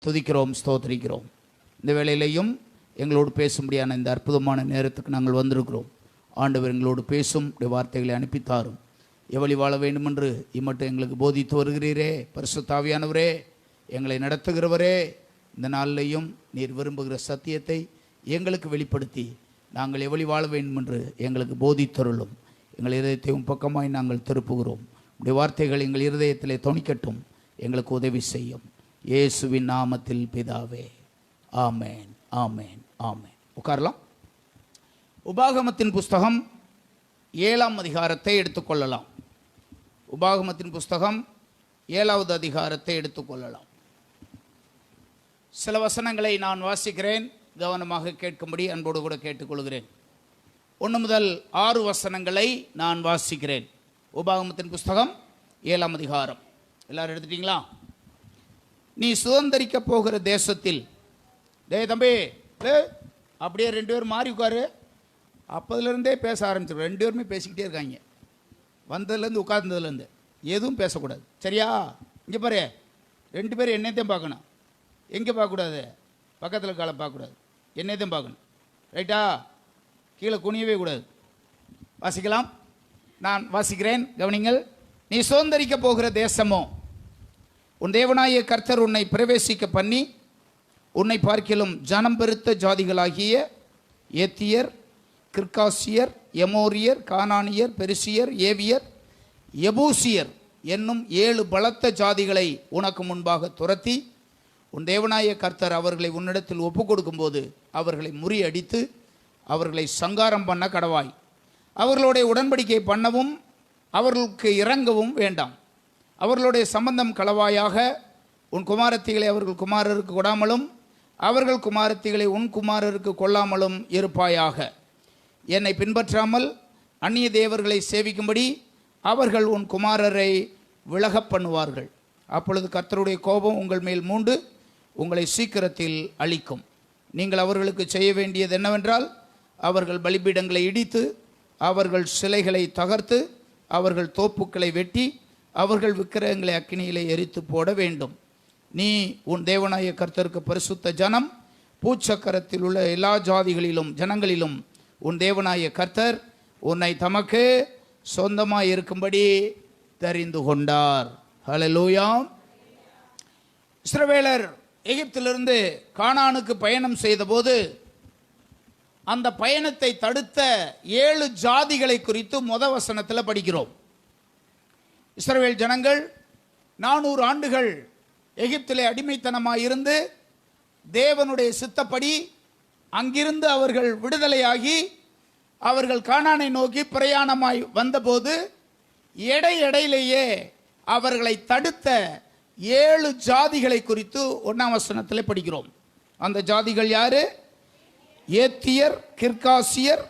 துதிக்கிறோம், ஸ்தோத்திரிக்கிறோம். இந்த வேளையிலையும் எங்களோடு பேசும்படியான இந்த அற்புதமான நேரத்துக்கு நாங்கள் வந்திருக்கிறோம். ஆண்டவர் எங்களோடு பேசும் வார்த்தைகளை அனுப்பித்தாரும். எவழி வாழ வேண்டுமென்று இம்மட்டும் எங்களுக்கு போதித்து வருகிறீரே, பரிசுத்த ஆவியானவரே, எங்களை நடத்துகிறவரே, இந்த நாளிலையும் நீர் விரும்புகிற சத்தியத்தை எங்களுக்கு வெளிப்படுத்தி நாங்கள் எவழி வாழ வேண்டுமென்று எங்களுக்கு போதித்தருளும். எங்கள் இருதயத்தை பக்கமாய் நாங்கள் திருப்புகிறோம். உடைய வார்த்தைகள் எங்கள் இருதயத்திலே தொனிக்கட்டும், எங்களுக்கு உதவி செய்யும். இயேசுவின் நாமத்தில் பிதாவே, ஆமேன், ஆமேன், ஆமேன். உட்காரலாம். உபாகமத்தின் புஸ்தகம் 7ஆம் அதிகாரத்தை எடுத்துக்கொள்ளலாம். உபாகமத்தின் புஸ்தகம் 7வது அதிகாரத்தை எடுத்துக்கொள்ளலாம். சில வசனங்களை நான் வாசிக்கிறேன், கவனமாக கேட்கும்படி அன்போடு கூட கேட்டுக்கொள்கிறேன். 1 முதல் 6 வசனங்களை நான் வாசிக்கிறேன். உபாகமத்தின் புஸ்தகம் 7ஆம் அதிகாரம். எல்லாரும் எடுத்துட்டீங்களா? நீ சுதந்திரிக்க போகிற தேசத்தில், தம்பி அப்படியே 2 பேர் மாறி உட்காரு. அப்போதுலேருந்தே பேச ஆரம்பிச்சிடும். 2 பேருமே பேசிக்கிட்டே இருக்காங்க. வந்ததுலேருந்து உட்கார்ந்ததுலேருந்து எதுவும் பேசக்கூடாது, சரியா? இங்கே பாரு, 2 பேரும் என்னையத்தையும் பார்க்கணும். எங்கே பார்க்கக்கூடாது? பக்கத்தில் காலை பார்க்கக்கூடாது, என்னையத்தையும் பார்க்கணும், ரைட்டா? கீழே குனியவே கூடாது. வாசிக்கலாம். நான் வாசிக்கிறேன், கவனிங்கள். நீ சுதந்திரிக்க போகிற தேசமோ, உன் தேவனாகிய கர்த்தர் உன்னை பிரவேசிக்க பண்ணி உன்னை பார்க்கிலும் ஜனம் பெருத்த ஜாதிகளாகிய ஏத்தியர், கிர்காசியர், எமோரியர், கானானியர், பெரிசியர், ஏவியர், எபூசியர் என்னும் 7 பலத்த ஜாதிகளை உனக்கு முன்பாக துரத்தி உன் தேவனாகிய கர்த்தர் அவர்களை உன்னிடத்தில் ஒப்புக் கொடுக்கும்போது அவர்களை முறியடித்து அவர்களை சங்காரம் பண்ண கடவாய். அவர்களுடைய உடன்படிக்கை பண்ணவும் அவர்களுக்கு இறங்கவும் வேண்டாம். அவர்களுடைய சம்பந்தம் களவாயாக உன் குமாரத்திகளை அவர்கள் குமாரருக்கு கொடாமலும் அவர்கள் குமாரத்திகளை உன் குமாரருக்கு கொள்ளாமலும் இருப்பாயாக. என்னை பின்பற்றாமல் அந்நிய தேவர்களை சேவிக்கும்படி அவர்கள் உன் குமாரரை விலகப் பண்ணுவார்கள். அப்பொழுது கர்த்தருடைய கோபம் உங்கள் மேல் மூண்டு உங்களை சீக்கிரத்தில் அழிக்கும். நீங்கள் அவர்களுக்கு செய்ய வேண்டியது என்னவென்றால், அவர்கள் பலிபீடங்களை இடித்து அவர்கள் சிலைகளை தகர்த்து அவர்கள் தோப்புக்களை வெட்டி அவர்கள் விக்கிரகங்களை அக்கினியிலே எரித்து போட வேண்டும். நீ உன் தேவனாகிய கர்த்தருக்கு பரிசுத்த ஜனம், பூச்சக்கரத்தில் உள்ள எல்லா ஜாதிகளிலும் ஜனங்களிலும் உன் தேவனாகிய கர்த்தர் உன்னை தமக்கு சொந்தமாய் இருக்கும்படி தெரிந்து கொண்டார். ஹல்லேலூயா. இஸ்ரவேலர் எகிப்திலிருந்து கானானுக்கு பயணம் செய்தபோது அந்த பயணத்தை தடுத்த 7 ஜாதிகளை குறித்து முதல் வசனத்தில் படிக்கிறோம். இஸ்ரவேல் ஜனங்கள் 400 ஆண்டுகள் எகிப்திலே அடிமைத்தனமாயிருந்து தேவனுடைய சித்தப்படி அங்கிருந்து அவர்கள் விடுதலையாகி அவர்கள் கானானை நோக்கி பிரயாணமாய் வந்தபோது இடையிலேயே அவர்களை தடுத்த 7 ஜாதிகளை குறித்து 1ஆம் வசனத்தில் படிக்கிறோம். அந்த ஜாதிகள் யாரு? ஏத்தியர், கிர்காசியர்,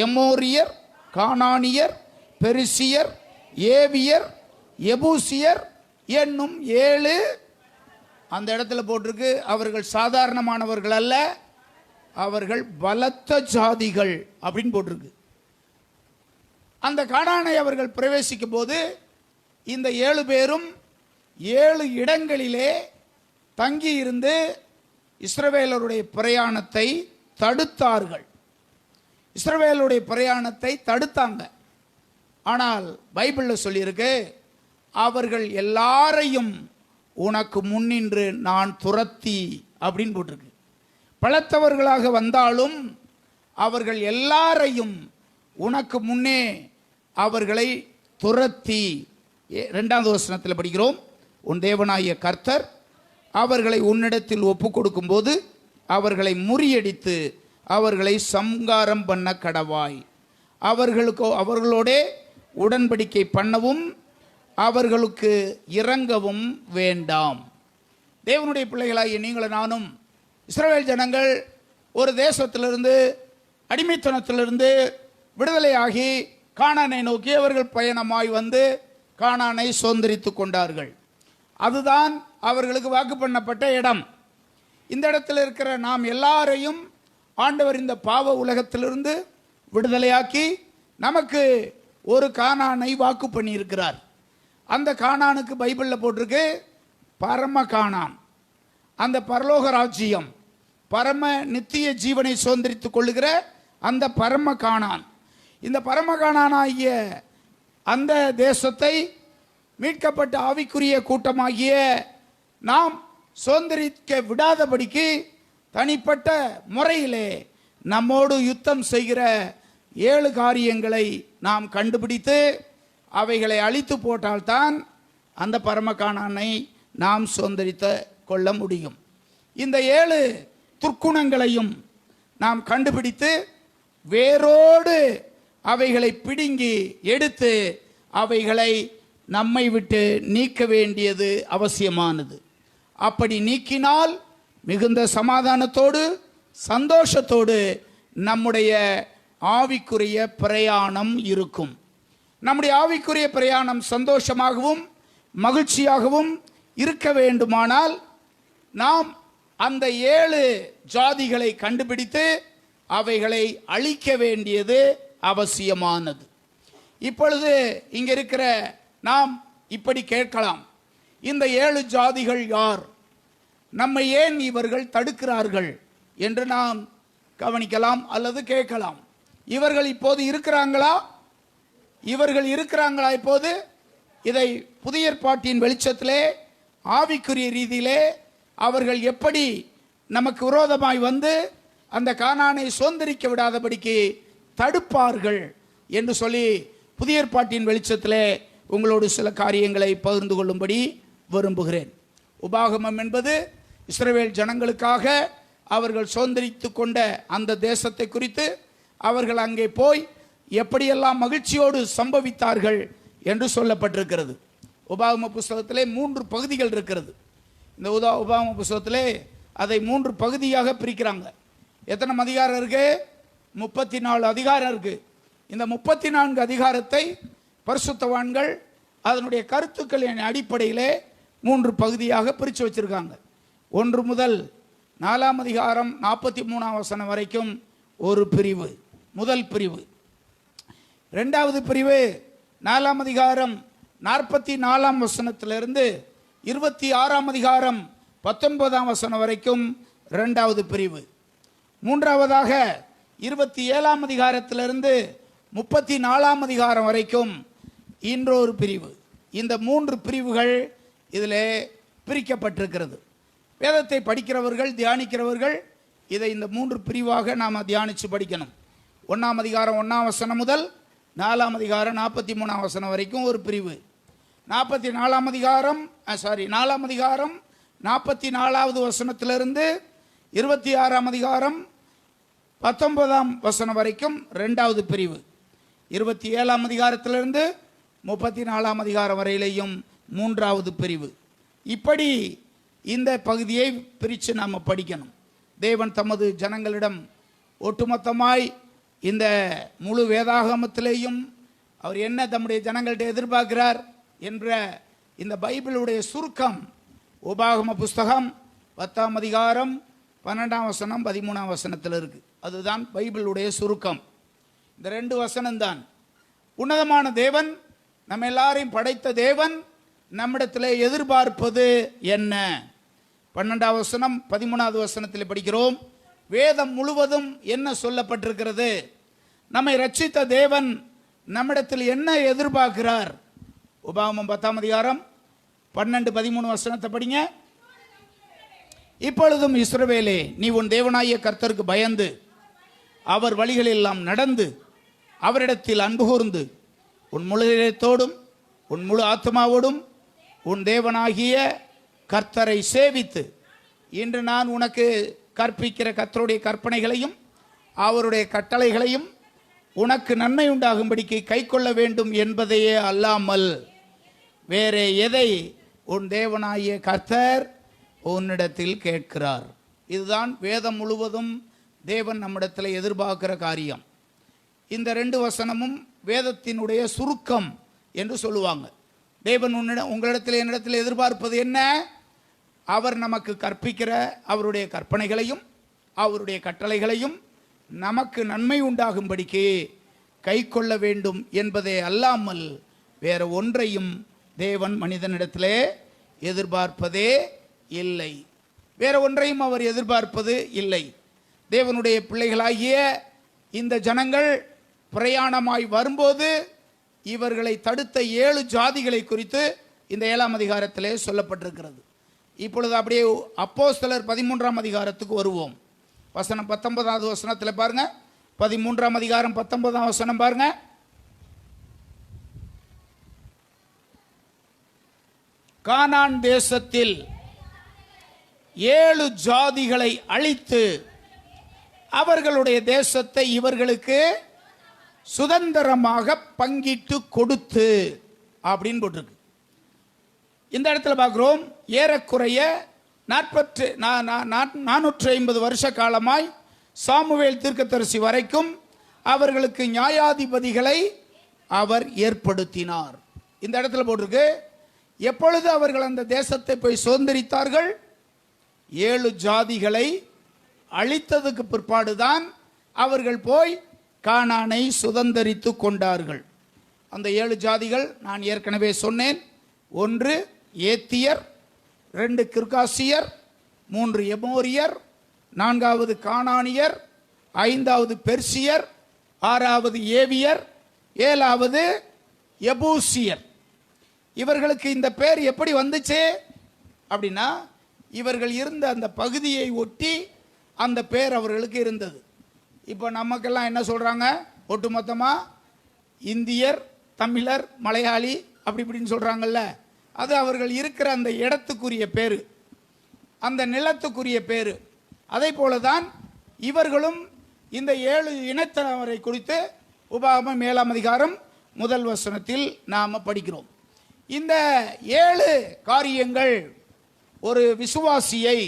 எமோரியர், கானானியர், பெரிசியர், ஏவியர், எபூசியர் என்னும் 7. அந்த இடத்துல போட்டிருக்கு, அவர்கள் சாதாரணமானவர்கள் அல்ல, அவர்கள் பலத்த ஜாதிகள் அப்படின்னு போட்டிருக்கு. அந்த கானானை அவர்கள் பிரவேசிக்கும் போது இந்த 7 பேரும் 7 இடங்களிலே தங்கி இருந்து இஸ்ரவேலருடைய பிரயாணத்தை தடுத்தார்கள். இஸ்ரவேலுடைய பிரயாணத்தை தடுத்தாங்க. ஆனால் பைபிளில் சொல்லியிருக்கு, அவர்கள் எல்லாரையும் உனக்கு முன்னின்று நான் துரத்தி அப்படின்னு போட்டிருக்கு. பலத்தவர்களாக வந்தாலும் அவர்கள் எல்லாரையும் உனக்கு முன்னே அவர்களை துரத்தி. 2வது வசனத்தில் படிக்கிறோம், உன் தேவனாகிய கர்த்தர் அவர்களை உன்னிடத்தில் ஒப்புக் கொடுக்கும் போது அவர்களை முறியடித்து அவர்களை சங்காரம் பண்ண கடவாய். அவர்களோட உடன்படிக்கை பண்ணவும் அவர்களுக்கு இறங்கவும் வேண்டாம். தேவனுடைய பிள்ளைகளாகிய நீங்களும் நானும், இஸ்ரவேல் ஜனங்கள் ஒரு தேசத்திலிருந்து அடிமைத்தனத்திலிருந்து விடுதலையாகி கானானை நோக்கி அவர்கள் பயணமாய் வந்து கானானை சுதந்திரித்து கொண்டார்கள். அதுதான் அவர்களுக்கு வாக்கு பண்ணப்பட்ட இடம். இந்த இடத்துல இருக்கிற நாம் எல்லாரையும் ஆண்டவர் இந்த பாவ உலகத்திலிருந்து விடுதலையாக்கி நமக்கு ஒரு கானானை வாக்கு பண்ணியிருக்கிறார். அந்த கானானுக்கு பைபிளில் போட்டிருக்கு பரம கானான். அந்த பரலோக ராஜ்யம், பரம நித்திய ஜீவனை சுதந்திரித்துக் கொள்ளுகிற அந்த பரம கானான், இந்த பரம கானானாகிய அந்த தேசத்தை மீட்கப்பட்ட ஆவிக்குரிய கூட்டமாகிய நாம் சுதந்திரிக்க விடாதபடிக்கு தனிப்பட்ட முறையிலே நம்மோடு யுத்தம் செய்கிற 7 காரியங்களை நாம் கண்டுபிடித்து அவைகளை அழித்து போட்டால்தான் அந்த பரமகானானை நாம் சுதந்திரித்து கொள்ள முடியும். இந்த 7 துர்க்குணங்களையும் நாம் கண்டுபிடித்து வேரோடு அவைகளை பிடுங்கி எடுத்து அவைகளை நம்மை விட்டு நீக்க வேண்டியது அவசியமானது. அப்படி நீக்கினால் மிகுந்த சமாதானத்தோடு சந்தோஷத்தோடு நம்முடைய ஆவிக்குரிய பிரயாணம் இருக்கும். நம்முடைய ஆவிக்குரிய பிரயாணம் சந்தோஷமாகவும் மகிழ்ச்சியாகவும் இருக்க வேண்டுமானால் நாம் அந்த 7 ஜாதிகளை கண்டுபிடித்து அவைகளை அழிக்க வேண்டியது அவசியமானது. இப்பொழுது இங்க இருக்கிற நாம் இப்படி கேட்கலாம், இந்த 7 ஜாதிகள் யார், நம்மை ஏன் இவர்கள் தடுக்கிறார்கள் என்று நாம் கவனிக்கலாம் அல்லது கேட்கலாம். இவர்கள் இப்போது இருக்கிறாங்களா? இவர்கள் இருக்கிறாங்களா இப்போது? இதை புதிய ஏற்பாட்டின் வெளிச்சத்திலே ஆவிக்குரிய ரீதியிலே அவர்கள் எப்படி நமக்கு விரோதமாய் வந்து அந்த கானானை சுதந்திரிக்க விடாதபடிக்கு தடுப்பார்கள் என்று சொல்லி புதிய ஏற்பாட்டின் வெளிச்சத்திலே உங்களோடு சில காரியங்களை பகிர்ந்து கொள்ளும்படி விரும்புகிறேன். உபாகமம் என்பது இஸ்ரவேல் ஜனங்களுக்காக அவர்கள் சுதந்திரித்து கொண்ட அந்த தேசத்தை குறித்து அவர்கள் அங்கே போய் எப்படியெல்லாம் மகிழ்ச்சியோடு சம்பவித்தார்கள் என்று சொல்லப்பட்டிருக்கிறது. உபாகம புஸ்தகத்திலே 3 பகுதிகள் இருக்கிறது. இந்த உபாகம புஸ்தகத்திலே அதை 3 பகுதியாக பிரிக்கிறாங்க. எத்தனை அதிகாரம் இருக்கு? 34 அதிகாரம் இருக்கு. இந்த 34 அதிகாரத்தை பரிசுத்தவான்கள் அதனுடைய கருத்துக்களின் அடிப்படையிலே 3 பகுதியாக பிரித்து வச்சிருக்காங்க. 1 முதல் 4ஆம் அதிகாரம் 43ஆம் வசனம் வரைக்கும் ஒரு பிரிவு, முதல் பிரிவு. 2வது பிரிவு 4ஆம் அதிகாரம் 44ஆம் வசனத்திலிருந்து 26ஆம் அதிகாரம் 19ஆம் வசனம் வரைக்கும் 2வது பிரிவு. 3வதாக 27ஆம் அதிகாரத்திலிருந்து 34ஆம் அதிகாரம் வரைக்கும் இன்னொரு பிரிவு. இந்த 3 பிரிவுகள் இதில் பிரிக்கப்பட்டிருக்கிறது. வேதத்தை படிக்கிறவர்கள், தியானிக்கிறவர்கள் இதை இந்த 3 பிரிவாக நாம் தியானித்து படிக்கணும். 1ஆம் அதிகாரம் 1ஆம் வசனம் முதல் 4ஆம் அதிகாரம் 43ஆம் வசனம் வரைக்கும் ஒரு பிரிவு. 4ஆம் அதிகாரம் 44வது வசனத்திலிருந்து 26ஆம் அதிகாரம் 19ஆம் வசனம் வரைக்கும் 2வது பிரிவு. 27ஆம் அதிகாரத்திலிருந்து 34ஆம் அதிகாரம் வரையிலேயும் 3வது பிரிவு. இப்படி இந்த பகுதியை பிரித்து நாம் படிக்கணும். தேவன் தமது ஜனங்களிடம் ஒட்டுமொத்தமாய் இந்த முழு வேதாகமத்திலேயும் அவர் என்ன தம்முடைய ஜனங்கள்ட்ட எதிர்பார்க்கிறார் என்ற இந்த பைபிளுடைய சுருக்கம் உபாகம புஸ்தகம் 10ஆம் அதிகாரம் 12ஆம் வசனம் 13ஆம் வசனத்தில் இருக்கு. அதுதான் பைபிளுடைய சுருக்கம். இந்த 2 வசனம்தான். உன்னதமான தேவன், நம்ம எல்லாரையும் படைத்த தேவன் நம்மிடத்தில் எதிர்பார்ப்பது என்ன? 12ஆம் வசனம் 13ஆவது வசனத்தில் படிக்கிறோம். வேதம் முழுவதும் என்ன சொல்லப்பட்டிருக்கிறது? நம்மை ரட்சித்த தேவன் நம்மிடத்தில் என்ன எதிர்பார்க்கிறார்? உபாகமம் 10ஆம் அதிகாரம் 12-13 வசனத்தை படிங்க. இப்பொழுதும் இஸ்ரவேலே, நீ உன் தேவனாகிய கர்த்தருக்கு பயந்து அவர் வழிகளெல்லாம் நடந்து அவரிடத்தில் அன்பு கூர்ந்து உன் முழு இதயத்தோடும் உன் முழு ஆத்மாவோடும் உன் தேவனாகிய கர்த்தரை சேவித்து இன்று நான் உனக்கு கற்பிக்கிற கர்த்தருடைய கற்பனைகளையும் அவருடைய கட்டளைகளையும் உனக்கு நன்மை உண்டாகும்படிக்கு கைக்கொள்ள வேண்டும் என்பதையே அல்லாமல் வேறே எதை உன் தேவனாகிய கர்த்தர் உன்னிடத்தில் கேட்கிறார். இதுதான் வேதம் முழுவதும் தேவன் நம்மிடத்தில் எதிர்பார்க்கிற காரியம். இந்த 2 வசனமும் வேதத்தினுடைய சுருக்கம் என்று சொல்லுவாங்க. தேவன் உங்களிடத்தில் என்னிடத்தில் எதிர்பார்ப்பது என்ன? அவர் நமக்கு கற்பிக்கிற அவருடைய கற்பனைகளையும் அவருடைய கட்டளைகளையும் நமக்கு நன்மை உண்டாகும்படிக்கு கை கொள்ள வேண்டும் என்பதே அல்லாமல் வேற ஒன்றையும் தேவன் மனிதனிடத்திலே எதிர்பார்ப்பதே இல்லை. வேற ஒன்றையும் அவர் எதிர்பார்ப்பது இல்லை. தேவனுடைய பிள்ளைகளாகிய இந்த ஜனங்கள் பிரயாணமாய் வரும்போது இவர்களை தடுத்த 7 ஜாதிகளை குறித்து இந்த 7ஆம் அதிகாரத்திலே சொல்லப்பட்டிருக்கிறது. இப்பொழுது அப்படியே அப்போஸ்தலர் 13ஆம் அதிகாரத்துக்கு வருவோம். வசனம் 19வது வசனத்தில் பாருங்க. 13ஆம் அதிகாரம் 19ஆம் வசனம் பாருங்க. கானான் தேசத்தில் 7 ஜாதிகளை அழித்து அவர்களுடைய தேசத்தை இவர்களுக்கு சுதந்திரமாக பங்கிட்டு கொடுத்து அப்படின்னு போட்டிருக்கு. இந்த இடத்துல பார்க்கிறோம், ஏறக்குறைய 450 வருஷ காலமாய் சாமுவேல் தீர்க்கதரிசி வரைக்கும் அவர்களுக்கு நியாயாதிபதிகளை அவர் ஏற்படுத்தினார். இந்த இடத்துல போட்டிருக்கு, எப்பொழுது அவர்கள் அந்த தேசத்தை போய் சுதந்திரித்தார்கள்? 7 ஜாதிகளை அழித்ததுக்கு பிற்பாடுதான் அவர்கள் போய் கானானை சுதந்திரித்து கொண்டார்கள். அந்த 7 ஜாதிகள் நான் ஏற்கனவே சொன்னேன். 1 ஏத்தியர், 2 கிர்காசியர், 3 எமோரியர், 4வது கானானியர், 5வது பெர்சியர், 6வது ஏவியர், 7வது எபூசியர். இவர்களுக்கு இந்த பேர் எப்படி வந்துச்சு அப்படின்னா, இவர்கள் இருந்த அந்த பகுதியை ஒட்டி அந்த பேர் அவர்களுக்கு இருந்தது. இப்போ நமக்கெல்லாம் என்ன சொல்கிறாங்க, ஒட்டுமொத்தமாக இந்தியர், தமிழர், மலையாளி அப்படி இப்படின்னு சொல்கிறாங்கல்ல, அது அவர்கள் இருக்கிற அந்த இடத்துக்குரிய பேர், அந்த நிலத்துக்குரிய பேர். அதே போல தான் இவர்களும் இந்த 7 இனத்தவரை குறித்து உபாகமம் 7ஆம் அதிகாரம் 1 வசனத்தில் நாம் படிக்கிறோம். இந்த 7 காரியங்கள் ஒரு விசுவாசியை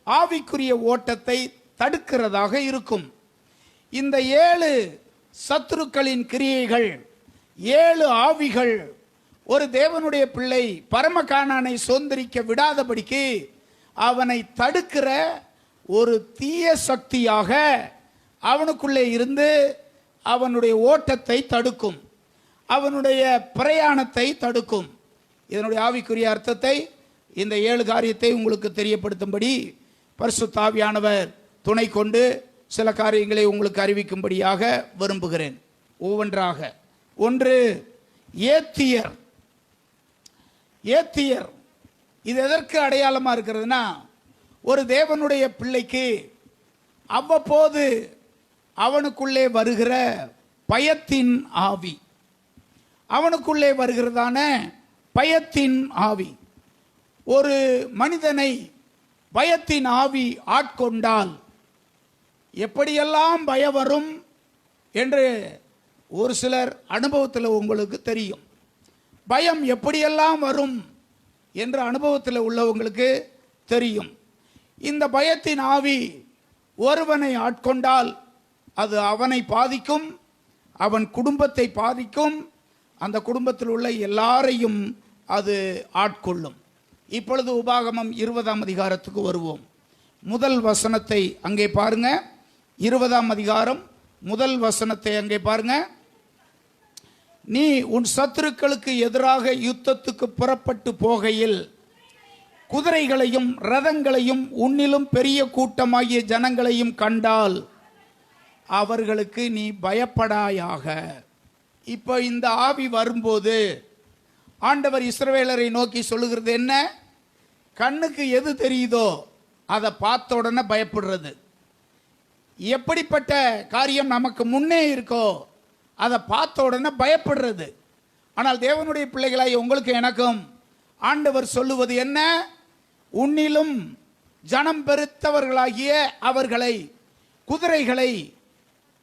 ஆவிக்குரிய ஓட்டத்தை தடுக்கிறதாக இருக்கும். இந்த 7 சத்துருக்களின் கிரியைகள், 7 ஆவிகள் ஒரு தேவனுடைய பிள்ளை பரம கானானை சுதந்திரிக்க விடாதபடிக்கு அவனை தடுக்கிற ஒரு தீய சக்தியாக அவனுக்குள்ளே இருந்து அவனுடைய ஓட்டத்தை தடுக்கும், அவனுடைய பிரயாணத்தை தடுக்கும். இதனுடைய ஆவிக்குரிய அர்த்தத்தை, இந்த 7 காரியத்தை உங்களுக்கு தெரியப்படுத்தும்படி பரிசுத்த ஆவியானவர் துணை கொண்டு சில காரியங்களை உங்களுக்கு அறிவிக்கும்படியாக விரும்புகிறேன். ஒவ்வொன்றாக. 1 ஏத்தியர். ஏத்தியர் இது எதற்கு அடையாளமாக இருக்கிறதுனா, ஒரு தேவனுடைய பிள்ளைக்கு அவ்வப்போது அவனுக்குள்ளே வருகிற பயத்தின் ஆவி, அவனுக்குள்ளே வருகிறதான பயத்தின் ஆவி. ஒரு மனிதனை பயத்தின் ஆவி ஆட்கொண்டால் எப்படியெல்லாம் பயம் வரும் என்று ஒரு சிலர் அனுபவத்தில் உங்களுக்கு தெரியும். பயம் எப்படியெல்லாம் வரும் என்ற அனுபவத்தில் உள்ளவங்களுக்கு தெரியும். இந்த பயத்தின் ஆவி ஒருவனை ஆட்கொண்டால் அது அவனை பாதிக்கும், அவன் குடும்பத்தை பாதிக்கும், அந்த குடும்பத்தில் உள்ள எல்லாரையும் அது ஆட்கொள்ளும். இப்பொழுது உபாகமம் 20ஆம் அதிகாரத்துக்கு வருவோம். 1 வசனத்தை அங்கே பாருங்க. 20ஆம் அதிகாரம் 1 வசனத்தை அங்கே பாருங்க. நீ உன் சத்துருக்களுக்கு எதிராக யுத்தத்துக்கு புறப்பட்டு போகையில் குதிரைகளையும் ரதங்களையும் உன்னிலும் பெரிய கூட்டமாகிய ஜனங்களையும் கண்டால் அவர்களுக்கு நீ பயப்படாயாக. இப்போ இந்த ஆவி வரும்போது ஆண்டவர் இஸ்ரவேலரை நோக்கி சொல்லுகிறது என்ன? கண்ணுக்கு எது தெரியுதோ அதை பார்த்த உடனே பயப்படுறது. எப்படிப்பட்ட காரியம் நமக்கு முன்னே இருக்கோ அதை பார்த்த உடனே பயப்படுறது. ஆனால் தேவனுடைய பிள்ளைகளாய் உங்களுக்கு எனக்கும் ஆண்டவர் சொல்லுவது என்ன? உன்னிலும் ஜனம் பெருத்தவர்களாகிய அவர்களை, குதிரைகளை,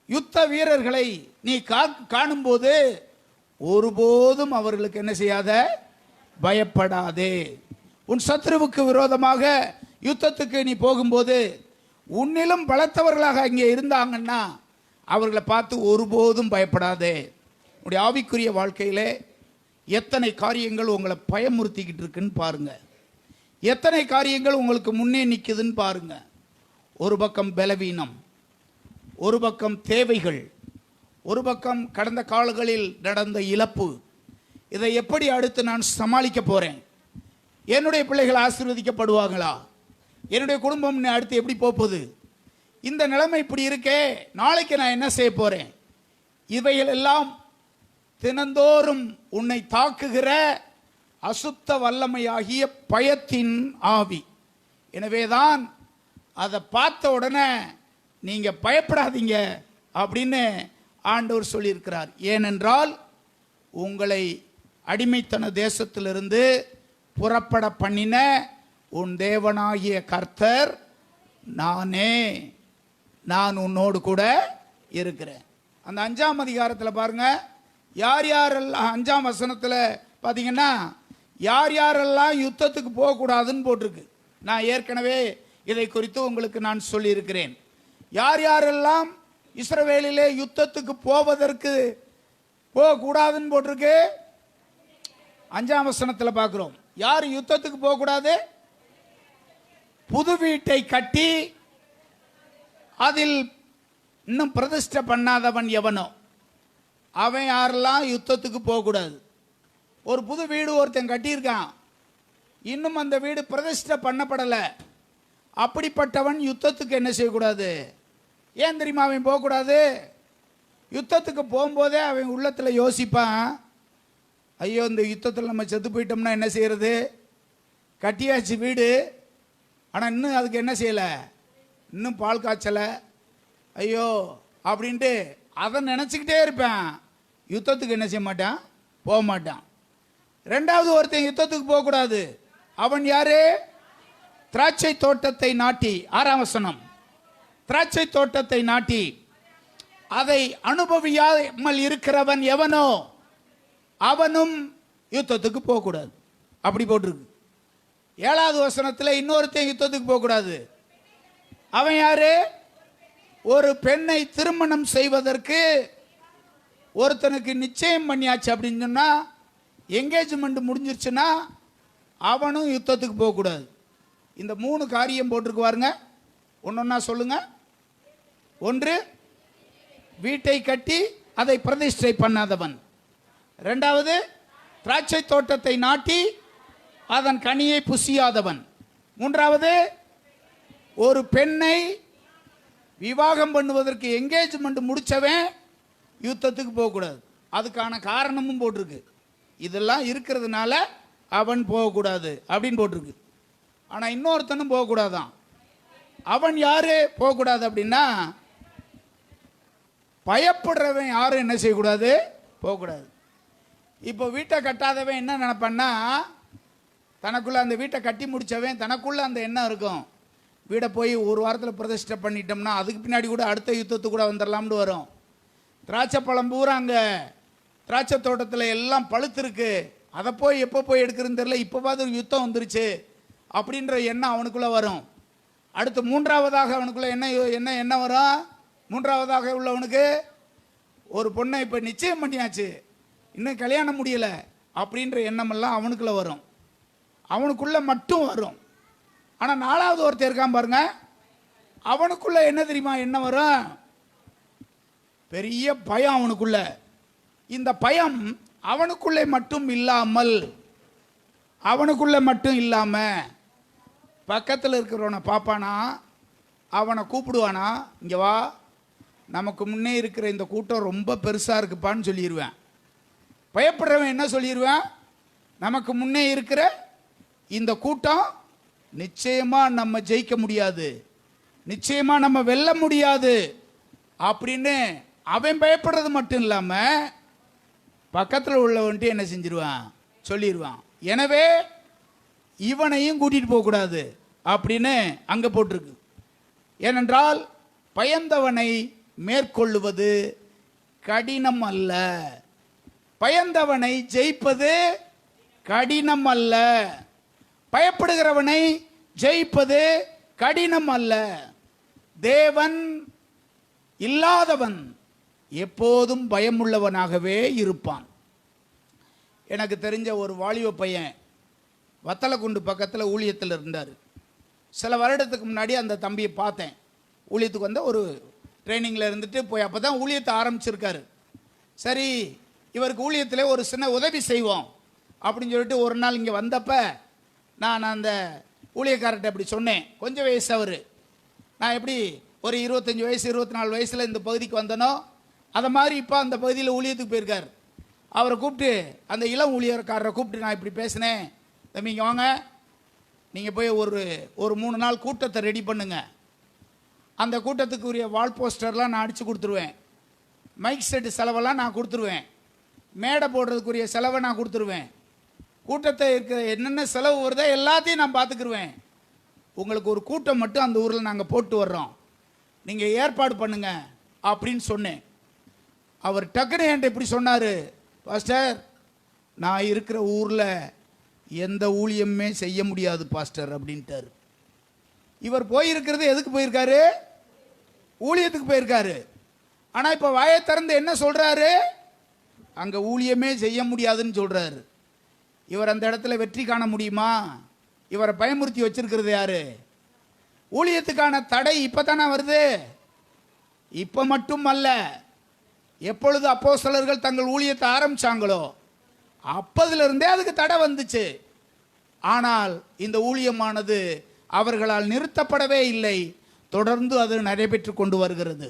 யுத்த வீரர்களை நீ காணும்போது ஒருபோதும் அவர்களுக்கு என்ன செய்யாத? பயப்படாதே. உன் சத்ருவுக்கு விரோதமாக யுத்தத்துக்கு நீ போகும்போது உன்னிலும் பலத்தவர்களாக இங்கே இருந்தாங்கன்னா அவர்களை பார்த்து ஒருபோதும் பயப்படாதே. உடைய ஆவிக்குரிய வாழ்க்கையிலே எத்தனை காரியங்கள் உங்களை பயமுறுத்திக்கிட்டு இருக்குன்னு பாருங்க. எத்தனை காரியங்கள் உங்களுக்கு முன்னே நிற்குதுன்னு பாருங்க. ஒரு பக்கம் பலவீனம், ஒரு பக்கம் தேவைகள், ஒரு பக்கம் கடந்த காலங்களில் நடந்த இழப்பு. இதை எப்படி அடுத்து நான் சமாளிக்க போறேன்? என்னுடைய பிள்ளைகள் ஆசீர்வதிக்கப்படுவாங்களா? என்னுடைய குடும்பம் அடுத்து எப்படி போகுது, இந்த நிலைமை இப்படி இருக்கே, நாளைக்கு நான் என்ன செய்ய போறேன், இவைகள் எல்லாம் தினந்தோறும் உன்னை தாக்குகிற அசுத்த வல்லமையாகிய பயத்தின் ஆவி. எனவேதான் அதை பார்த்த உடனே நீங்க பயப்படாதீங்க அப்படின்னு ஆண்டவர் சொல்லியிருக்கிறார். ஏனென்றால் உங்களை அடிமைத்தன தேசத்திலிருந்து புறப்பட பண்ணின உன் தேவனாகிய கர்த்தர் நானே, நான் உன்னோடு கூட இருக்கிறேன். அந்த 5ஆம் அதிகாரத்தில் பாருங்க, யார் யாரெல்லாம் 5ஆம் வசனத்தில் பார்த்தீங்கன்னா யார் யாரெல்லாம் யுத்தத்துக்கு போகக்கூடாதுன்னு போட்டிருக்கு. நான் ஏற்கனவே இதை குறித்து உங்களுக்கு நான் சொல்லியிருக்கிறேன். யார் யாரெல்லாம் இஸ்ரவேலிலே யுத்தத்துக்கு போவதற்கு போகக்கூடாதுன்னு போட்டிருக்கு. 5ஆம் வசனத்தில் பார்க்கிறோம். யார் யுத்தத்துக்கு போகக்கூடாது? புது வீட்டை கட்டி அதில் இன்னும் பிரதிஷ்டை பண்ணாதவன் எவனோ அவன் யாரெல்லாம் யுத்தத்துக்கு போகக்கூடாது. ஒரு புது வீடு ஒருத்தன் கட்டியிருக்கான், இன்னும் அந்த வீடு பிரதிஷ்டை பண்ணப்படலை, அப்படிப்பட்டவன் யுத்தத்துக்கு என்ன செய்யக்கூடாது? ஏன் தெரியுமா அவன் போகக்கூடாது? யுத்தத்துக்கு போகும்போதே அவன் உள்ளத்தில் யோசிப்பான், ஐயோ இந்த யுத்தத்தில் நம்ம செத்து போயிட்டோம்னா என்ன செய்யறது, கட்டியாச்சு வீடு, ஆனால் இன்னும் அதுக்கு என்ன செய்யலை, இன்னும் பால் காய்ச்சலை, ஐயோ அப்படின்ட்டு அதை நினச்சிக்கிட்டே இருப்பேன். யுத்தத்துக்கு என்ன செய்ய மாட்டான், போக மாட்டான். ரெண்டாவது ஒருத்தன் யுத்தத்துக்கு போகக்கூடாது, அவன் யாரு? திராட்சை தோட்டத்தை நாட்டி, 6ஆம் வசனம், திராட்சை தோட்டத்தை நாட்டி அதை அனுபவியாமல் இருக்கிறவன் எவனோ அவனும் யுத்தத்துக்கு போகக்கூடாது. அப்படி போட்டிருக்கு. 7வது வசனத்தில் இன்னொருத்தன் யுத்தத்துக்கு போகக்கூடாது, அவன் யாரு? ஒரு பெண்ணை திருமணம் செய்வதற்கு ஒருத்தனுக்கு நிச்சயம் பண்ணியாச்சு அப்படின்னு சொன்னா, என்கேஜ்மெண்ட் முடிஞ்சிருச்சுன்னா அவனும் யுத்தத்துக்கு போகக்கூடாது. இந்த 3 காரியம் போட்டிருக்கு பாருங்க. ஒன்னொன்னா சொல்லுங்க. 1, வீட்டை கட்டி அதை பிரதிஷ்டை பண்ணாதவன். 2வது, திராட்சை தோட்டத்தை நாட்டி அதன் கனியை புசியாதவன். 3வது, ஒரு பெண்ணை விவாகம் பண்ணுவதற்கு என்கேஜ்மெண்ட் முடிச்சவன் யுத்தத்துக்கு போகக்கூடாது. அதுக்கான காரணமும் போட்டிருக்கு. இதெல்லாம் இருக்கிறதுனால அவன் போகக்கூடாது அப்படின்னு போட்டிருக்கு. ஆனால் இன்னொருத்தனும் போகக்கூடாதான். அவன் யாரு போகக்கூடாது அப்படின்னா, பயப்படுறவன் யாரும் என்ன செய்யக்கூடாது, போகக்கூடாது. இப்போ வீட்டை கட்டாதவன் என்ன நினைப்பான்னா, தனக்குள்ள அந்த வீட்டை கட்டி முடிச்சவன் தனக்குள்ள அந்த எண்ணம் இருக்கும், வீடை போய் ஒரு வாரத்தில் பிரதிஷ்டை பண்ணிட்டோம்னா அதுக்கு பின்னாடி கூட அடுத்த யுத்தத்துக்கு கூட வந்துடலாம்னு வரும். திராட்சை பழம் பூரா அங்கே திராட்சை தோட்டத்தில் எல்லாம் பழுத்திருக்கு, அதை போய் எப்போ போய் எடுக்கிறதுன்னு தெரியல, இப்போவாது யுத்தம் வந்துருச்சு அப்படின்ற எண்ணம் அவனுக்குள்ளே வரும். அடுத்து 3வதாக அவனுக்குள்ள என்ன வரும்? 3வதாக உள்ளவனுக்கு ஒரு பொண்ணை இப்போ நிச்சயம் பண்ணியாச்சு, இன்னும் கல்யாணம் முடியலை அப்படின்ற எண்ணமெல்லாம் அவனுக்குள்ள வரும். அவனுக்குள்ள மட்டும் வரும். ஆனால் 4வது ஒருத்தர் இருக்கான் பாருங்க, அவனுக்குள்ள என்ன தெரியுமா என்ன வரும்? பெரிய பயம் அவனுக்குள்ள. இந்த பயம் அவனுக்குள்ளே மட்டும் இல்லாம பக்கத்தில் இருக்கிறவனை பார்ப்பானா, அவனை கூப்பிடுவானா, இங்கே வா, நமக்கு முன்னே இருக்கிற இந்த கூட்டம் ரொம்ப பெருசாக இருக்குப்பான்னு சொல்லிடுவேன். பயப்படுறவன் என்ன சொல்லிடுவேன்? நமக்கு முன்னே இருக்கிற இந்த கூட்டம் நிச்சயமாக நம்ம ஜெயிக்க முடியாது, நிச்சயமாக நம்ம வெல்ல முடியாது அப்படின்னு அவன் பயப்படுறது மட்டும் இல்லாமல் பக்கத்தில் உள்ளவன்ட்டு என்ன செஞ்சிருவான், சொல்லிடுவான். எனவே இவனையும் கூட்டிகிட்டு போகக்கூடாது அப்படின்னு அங்கே போட்டிருக்கு. ஏனென்றால் பயந்தவனை மேற்கொள்ளுவது கடினம் அல்ல, பயந்தவனை ஜெயிப்பது கடினம் அல்ல, பயப்படுகிறவனை ஜெயிப்பது கடினம் அல்ல. தேவன் இல்லாதவன் எப்போதும் பயமுள்ளவனாகவே இருப்பான். எனக்கு தெரிஞ்ச ஒரு வாலிப பையன் வத்தலக்குண்டு பக்கத்தில் ஊழியத்தில் இருந்தார். சில வருடத்துக்கு முன்னாடி அந்த தம்பியை பார்த்தேன். ஊழியத்துக்கு வந்த ஒரு ட்ரைனிங்கில் இருந்துட்டு போய் அப்போ தான் ஊழியத்தை ஆரம்பிச்சிருக்காரு. சரி, இவருக்கு ஊழியத்தில் ஒரு சின்ன உதவி செய்வோம் அப்படின்னு சொல்லிட்டு ஒரு நாள் இங்கே வந்தப்போ நான் அந்த ஊழியக்காரர்கிட்ட அப்படி சொன்னேன். கொஞ்சம் வயசு அவர். நான் எப்படி ஒரு 25 வயசு 24 வயசில் இந்த பகுதிக்கு வந்தனோ அதை மாதிரி இப்போ அந்த பகுதியில் ஊழியத்துக்கு போயிருக்கார். அவரை கூப்பிட்டு, அந்த இளம் ஊழியக்காரரை கூப்பிட்டு நான் இப்படி பேசினேன், தம்பிங்க வாங்க, நீங்கள் போய் ஒரு 3 நாள் கூட்டத்தை ரெடி பண்ணுங்க. அந்த கூட்டத்துக்கு உரிய வால் போஸ்டர்லாம் நான் அடித்து கொடுத்துருவேன். மைக் செட்டு செலவெல்லாம் நான் கொடுத்துருவேன். மேடை போடுறதுக்குரிய செலவை நான் கொடுத்துருவேன். கூட்டத்தை இருக்கிற என்னென்ன செலவு வருதோ எல்லாத்தையும் நான் பார்த்துக்குருவேன். உங்களுக்கு ஒரு கூட்டம் மட்டும் அந்த ஊரில் நாங்கள் போட்டு வர்றோம், நீங்கள் ஏற்பாடு பண்ணுங்க அப்படின்னு சொன்னேன். அவர் டக்குன்னு என்கிட்ட இப்படி சொன்னார், பாஸ்டர் நான் இருக்கிற ஊரில் எந்த ஊழியமே செய்ய முடியாது பாஸ்டர் அப்படின்ட்டார். இவர் போயிருக்கிறது எதுக்கு போயிருக்காரு? ஊழியத்துக்கு போயிருக்காரு. ஆனால் இப்போ வாயை திறந்து என்ன சொல்கிறாரு? அங்கே ஊழியமே செய்ய முடியாதுன்னு சொல்கிறாரு. இவர் அந்த இடத்துல வெற்றி காண முடியுமா? இவரை பயமுறுத்தி வச்சிருக்கிறது யாரு? ஊழியத்துக்கான தடை இப்போ தானே வருது. இப்போ மட்டும் அல்ல, எப்பொழுது அப்போஸ்தலர்கள் தங்கள் ஊழியத்தை ஆரம்பிச்சாங்களோ அப்பதிலிருந்தே அதுக்கு தடை வந்துச்சு. ஆனால் இந்த ஊழியமானது அவர்களால் நிறுத்தப்படவே இல்லை. தொடர்ந்து அது நடைபெற்று கொண்டு வருகிறது.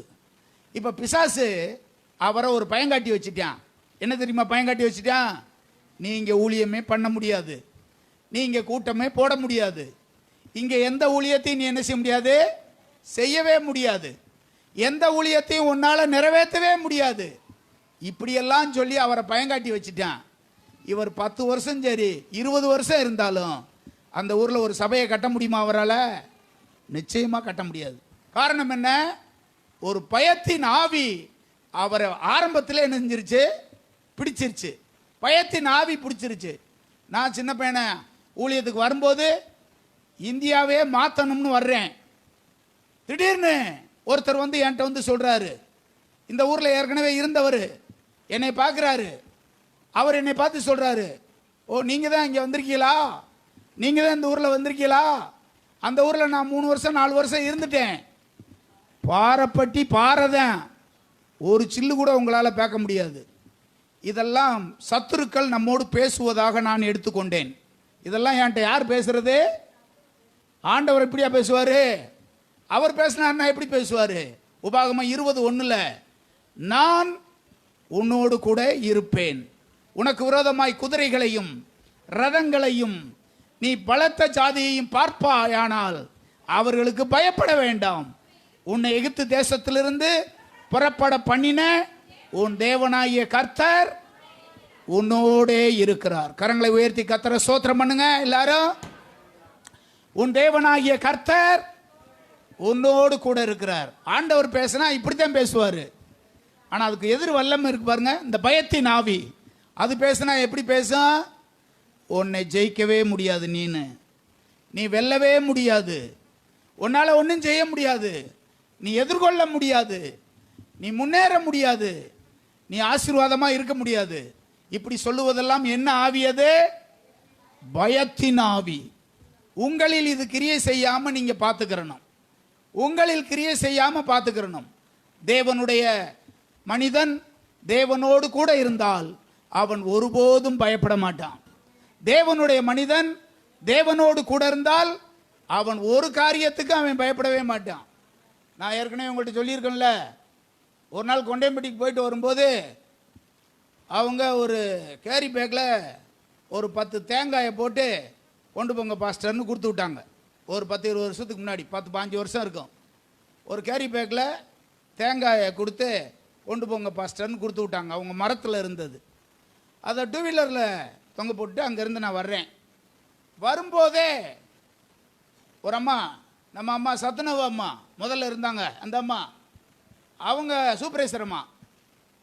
இப்போ பிசாசு அவரை ஒரு பயங்காட்டி வச்சுட்டான். என்ன தெரியுமா பயங்காட்டி வச்சுட்டான்? நீங்க ஊழியமே பண்ண முடியாது, நீங்க கூட்டமே போட முடியாது, இங்க எந்த ஊழியத்தையும் நீ என்ன செய்ய முடியாது, செய்யவே முடியாது, எந்த ஊழியத்தையும் உன்னால நிறைவேற்றவே முடியாது, இப்படியெல்லாம் சொல்லி அவரை பயங்காட்டி வச்சுட்டான். இவர் 10 வருஷம் சரி 20 வருஷம் இருந்தாலும் அந்த ஊரில் ஒரு சபையை கட்ட முடியுமா அவரால்? நிச்சயமாக கட்ட முடியாது. காரணம் என்ன? ஒரு பயத்தின் ஆவி அவரை ஆரம்பத்தில் என்ன செஞ்சிருச்சு? பிடிச்சிருச்சு. பயத்தின் ஆவி பிடிச்சிருச்சு. நான் சின்ன பையனை ஊழியத்துக்கு வரும்போது இந்தியாவே மாற்றணும்னு வர்றேன். திடீர்னு ஒருத்தர் வந்து என்கிட்ட வந்து சொல்கிறாரு, இந்த ஊரில் ஏற்கனவே இருந்தவர் என்னை பார்க்குறாரு. அவர் என்னை பார்த்து சொல்கிறாரு, ஓ நீங்கள் தான் இங்கே வந்திருக்கீங்களா, நீங்கள் தான் இந்த ஊரில் வந்திருக்கீங்களா? அந்த ஊரில் நான் 3 வருஷம் 4 வருஷம் இருந்துட்டேன். பாறைப்பட்டி பாறை தான், ஒரு சில்லு கூட உங்களால் பார்க்க முடியாது. இதெல்லாம் சத்துருக்கள் நம்மோடு பேசுவதாக நான் எடுத்துக்கொண்டேன். இதெல்லாம் என்கிட்ட யார் பேசுறது? ஆண்டவர் எப்படியா பேசுவார்? அவர் பேசினார்னா எப்படி பேசுவார்? உபாகமம் 20:1 நான் உன்னோடு கூட இருப்பேன், உனக்கு விரோதமாய் குதிரைகளையும் ரதங்களையும் நீ பலத்த ஜாதியையும் பார்ப்பாயானால் அவர்களுக்கு பயப்பட வேண்டாம், உன்னை எகிப்து தேசத்திலிருந்து புறப்பட பண்ணின உன் தேவனாகிய கர்த்தர் உன்னோடே இருக்கிறார். கரங்களை உயர்த்தி கர்த்தரை ஸ்தோத்திரம் பண்ணுங்க எல்லாரும். உன் தேவனாகிய கர்த்தர் உன்னோடு கூட இருக்கிறார். ஆண்டவர் பேசினா இப்படித்தான் பேசுவார். ஆனால் அதுக்கு எதிர் வல்லமை இருக்கு பாருங்க, இந்த பயத்தின் ஆவி. அது பேசினா எப்படி பேசும்? உன்னை ஜெயிக்கவே முடியாது, நீ வெல்லவே முடியாது, உன்னால் ஒன்றும் செய்ய முடியாது, நீ எதிர்கொள்ள முடியாது, நீ முன்னேற முடியாது, நீ ஆசீர்வாதமாக இருக்க முடியாது. இப்படி சொல்லுவதெல்லாம் என்ன ஆவி? அது பயத்தின் ஆவி. உங்களில் இது கிரியை செய்யாமல் நீங்கள் பார்த்துக்கிறணும், உங்களில் கிரியை செய்யாமல் பார்த்துக்கிறணும். தேவனுடைய மனிதன் தேவனோடு கூட இருந்தால் அவன் ஒருபோதும் பயப்பட மாட்டான். தேவனுடைய மனிதன் தேவனோடு கூட இருந்தால் அவன் ஒரு காரியத்துக்கு அவன் பயப்படவே மாட்டான். நான் ஏற்கனவே உங்கள்கிட்ட சொல்லியிருக்கேன்ல, ஒரு நாள் கொண்டையம்பட்டிக்கு போயிட்டு வரும்போது அவங்க ஒரு கேரி பேக்கில் ஒரு 10 தேங்காயை போட்டு கொண்டு போங்க பாஸ்டர்னு கொடுத்து விட்டாங்க. ஒரு 10-20 வருஷத்துக்கு முன்னாடி, 10-15 வருஷம் இருக்கும். ஒரு கேரி பேக்கில் தேங்காயை கொடுத்து கொண்டு போங்க பாஸ்டர்னு கொடுத்து விட்டாங்க. அவங்க மரத்தில் இருந்தது. அதை 2 வீலரில் தொங்க போட்டு அங்கேருந்து நான் வர்றேன். வரும்போதே ஒரு அம்மா, நம்ம அம்மா சத்துணவு அம்மா முதல்ல இருந்தாங்க, அந்த அம்மா, அவங்க சூப்பர்வைசர் அம்மா,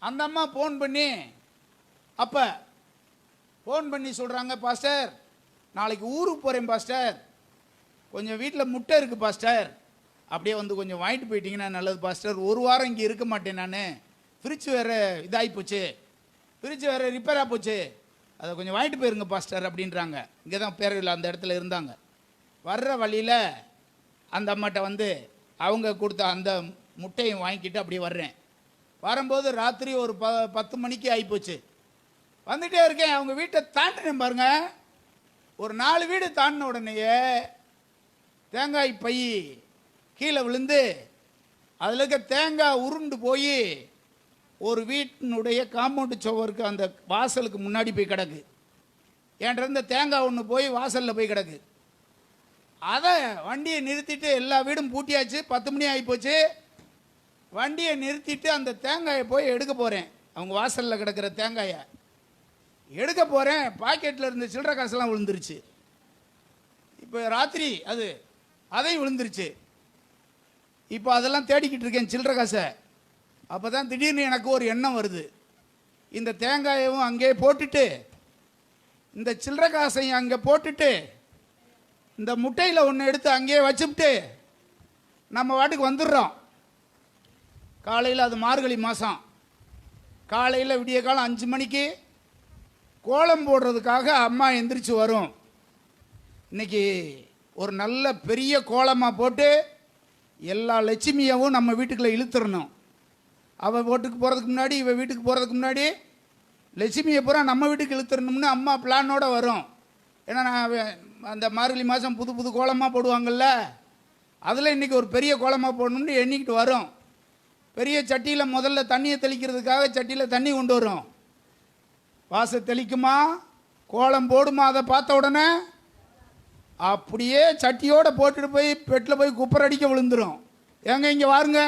அந்த அம்மா ஃபோன் பண்ணி சொல்கிறாங்க, பாஸ்டர் நாளைக்கு ஊருக்கு போகிறேன் பாஸ்டர், கொஞ்சம் வீட்டில் முட்டை இருக்குது பாஸ்டர், அப்படியே வந்து கொஞ்சம் வாங்கிட்டு போயிட்டீங்கன்னா நல்லது பாஸ்டர், ஒரு வாரம் இங்கே இருக்க மாட்டேன் நான், ஃப்ரிட்ஜ் வேறு இதாகி போச்சு, ஃப்ரிட்ஜ் வேறு ரிப்பேராக போச்சு, அதை கொஞ்சம் வாங்கிட்டு போயிருங்க பாஸ்டர் அப்படின்றாங்க. இங்கே தான் பேரவில் அந்த இடத்துல இருந்தாங்க. வர்ற வழியில் அந்த அம்மாட்ட வந்து அவங்க கொடுத்த அந்த முட்டையும் வாங்கிக்கிட்டு அப்படியே வர்றேன். வரும்போது ராத்திரி ஒரு 10 மணிக்கு ஆகிப்போச்சு. வந்துகிட்டே இருக்கேன். அவங்க வீட்டை தாண்டினேன் பாருங்க. ஒரு 4 வீடு தாண்டின உடனேயே தேங்காய் பை கீழே விழுந்து அதில் இருக்க தேங்காய் உருண்டு போய் ஒரு வீட்டினுடைய காம்பவுண்டு சுவருக்கு அந்த வாசலுக்கு முன்னாடி போய் கிடக்கு. என்கிட்ட இருந்த தேங்காய் ஒன்று போய் வாசலில் போய் கிடக்கு. அதை வண்டியை நிறுத்திட்டு எல்லா வீடும் பூட்டியாச்சு, 10 மணி ஆகிப்போச்சு. வண்டியை நிறுத்திட்டு அந்த தேங்காயை போய் எடுக்க போகிறேன். அவங்க வாசலில் கிடக்கிற தேங்காயை எடுக்க போகிறேன். பாக்கெட்டில் இருந்த சில்லறை காசெல்லாம் விழுந்துருச்சு. இப்போ ராத்திரி அதையும் விழுந்துருச்சு. இப்போ அதெல்லாம் தேடிக்கிட்டு இருக்கேன் சில்லறை காசை. அப்போ தான் திடீர்னு எனக்கு ஒரு எண்ணம் வருது. இந்த தேங்காயவும் அங்கேயே போட்டுட்டு, இந்த சில்லறை காசையும் அங்கே போட்டுட்டு, இந்த முட்டையில் ஒன்று எடுத்து அங்கேயே வச்சுவிட்டு நம்ம வாட்டுக்கு வந்துடுறோம். காலையில் அது மார்கழி மாதம். காலையில் விடிய காலம் 5 மணிக்கு கோலம் போடுறதுக்காக அம்மா எந்திரிச்சு வரும். இன்னைக்கு ஒரு நல்ல பெரிய கோலமாக போட்டு எல்லா லட்சுமியவும் நம்ம வீட்டுக்குள்ளே இழுத்துடணும். அவள் வீட்டுக்கு போகிறதுக்கு முன்னாடி, இவள் வீட்டுக்கு போகிறதுக்கு முன்னாடி லட்சுமியை பூரா நம்ம வீட்டுக்கு இழுத்துடணும்னு அம்மா பிளானோட வரும். ஏன்னா நான் அந்த மார்கழி மாதம் புது புது கோலமாக போடுவாங்கள்ல, அதில் இன்றைக்கி ஒரு பெரிய கோலமாக போடணும்னு எண்ணிக்கிட்டு வரும். பெரிய சட்டியில் முதல்ல தண்ணியை தெளிக்கிறதுக்காக சட்டியில் தண்ணி கொண்டு வரும். வாச தெளிக்குமா, கோலம் போடுமா, அதை பார்த்த உடனே அப்படியே சட்டியோடு போட்டுட்டு போய் பெட்டில் போய் குப்பர் அடிக்க விழுந்துடும். ஏங்க இங்கே வாருங்க,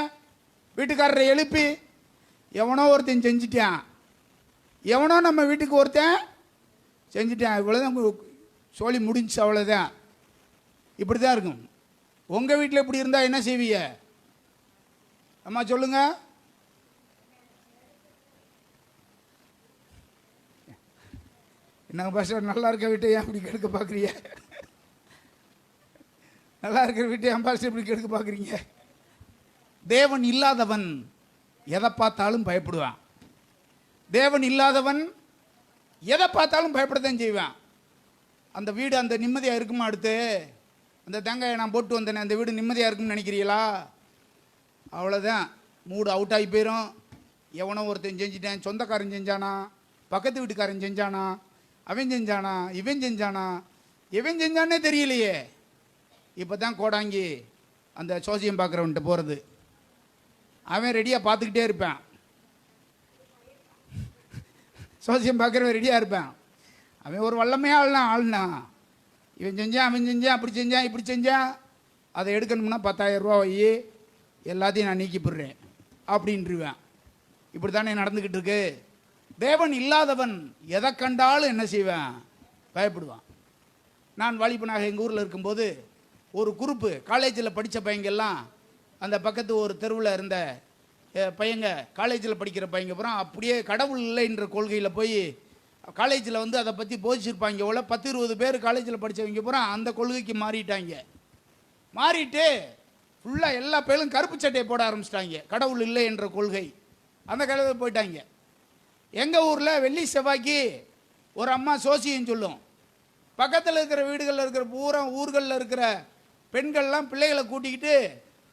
வீட்டுக்காரரை எழுப்பி எவனோ ஒருத்தன் செஞ்சிட்டான், எவனோ நம்ம வீட்டுக்கு ஒருத்தன் செஞ்சிட்டான், இவ்வளோதான் சொல்லி முடிஞ்சு, அவ்வளோதான். இப்படி தான் இருக்கும். உங்கள் வீட்டில் இப்படி இருந்தால் என்ன செய்வீங்க அம்மா சொல்லுங்க? என்னங்க பாஸ்டர், நல்லா இருக்க வீட்டை ஏன் இப்படி கெடுக்க பார்க்குறீங்க? நல்லா இருக்கிற வீட்டை ஏன் பாஸ்டர் இப்படி கெடுக்க பார்க்குறீங்க? தேவன் இல்லாதவன் எதை பார்த்தாலும் பயப்படுவான். தேவன் இல்லாதவன் எதை பார்த்தாலும் பயப்படத்தான் செய்வான். அந்த வீடு அந்த நிம்மதியாக இருக்குமா? அடுத்து அந்த தேங்காயை நான் போட்டு வந்தேனே, அந்த வீடு நிம்மதியாக இருக்கும்னு நினைக்கிறீங்களா? அவ்வளோதான், மூடு அவுட் ஆகி போயிடும். எவனோ ஒருத்தன் செஞ்சிட்டேன், சொந்தக்காரன் செஞ்சானா, பக்கத்து வீட்டுக்காரன் செஞ்சானா, அவன் செஞ்சானா, இவன் செஞ்சானா, இவன் செஞ்சானே தெரியலையே. இப்போ தான் கோடாங்கி அந்த சோசியம் பார்க்குறவன்ட்டு போகிறது. அவன் ரெடியாக பார்த்துக்கிட்டே இருப்பான். சோசியம் பார்க்குறவன் ரெடியாக இருப்பான். அவன் ஒரு வல்லமையாக ஆள்னா இவன் செஞ்சான், அவன் செஞ்சான், அப்படி செஞ்சான், இப்படி செஞ்சான், அதை எடுக்கணும்னா 10,000 ரூபா வை, எல்லாத்தையும் நான் நீக்கி போடுறேன் அப்படின்ட்டுருவேன். இப்படி தானே நடந்துக்கிட்டு இருக்கு. தேவன் இல்லாதவன் எதை கண்டாலும் என்ன செய்வேன்? பயப்படுவான். நான் வாலிபனாக எங்கள் ஊரில் இருக்கும்போது ஒரு குரூப்பு காலேஜில் படித்த பையங்கெல்லாம் அந்த பக்கத்து ஒரு தெருவில் இருந்த பையங்க, காலேஜில் படிக்கிற பையங்க அப்புறம் அப்படியே கடவுள் இல்லைன்ற கொள்கையில் போய் காலேஜில் அதை பற்றி போதிச்சிருப்பாங்க. எவ்வளோ 10-20 பேர் காலேஜில் படித்தவங்க அப்புறம் அந்த கொள்கைக்கு மாறிட்டாங்க. மாறிட்டு ஃபுல்லாக எல்லா பேரும் கருப்பு சட்டையை போட ஆரம்பிச்சிட்டாங்க. கடவுள் இல்லை என்ற கொள்கை அந்த கலவில் போயிட்டாங்க. எங்கள் ஊரில் வெள்ளி செவ்வாய்க்கு ஒரு அம்மா சோசியம் சொல்லும். பக்கத்தில் இருக்கிற வீடுகளில் இருக்கிற பூரா ஊர்களில் இருக்கிற பெண்கள்லாம் பிள்ளைகளை கூட்டிக்கிட்டு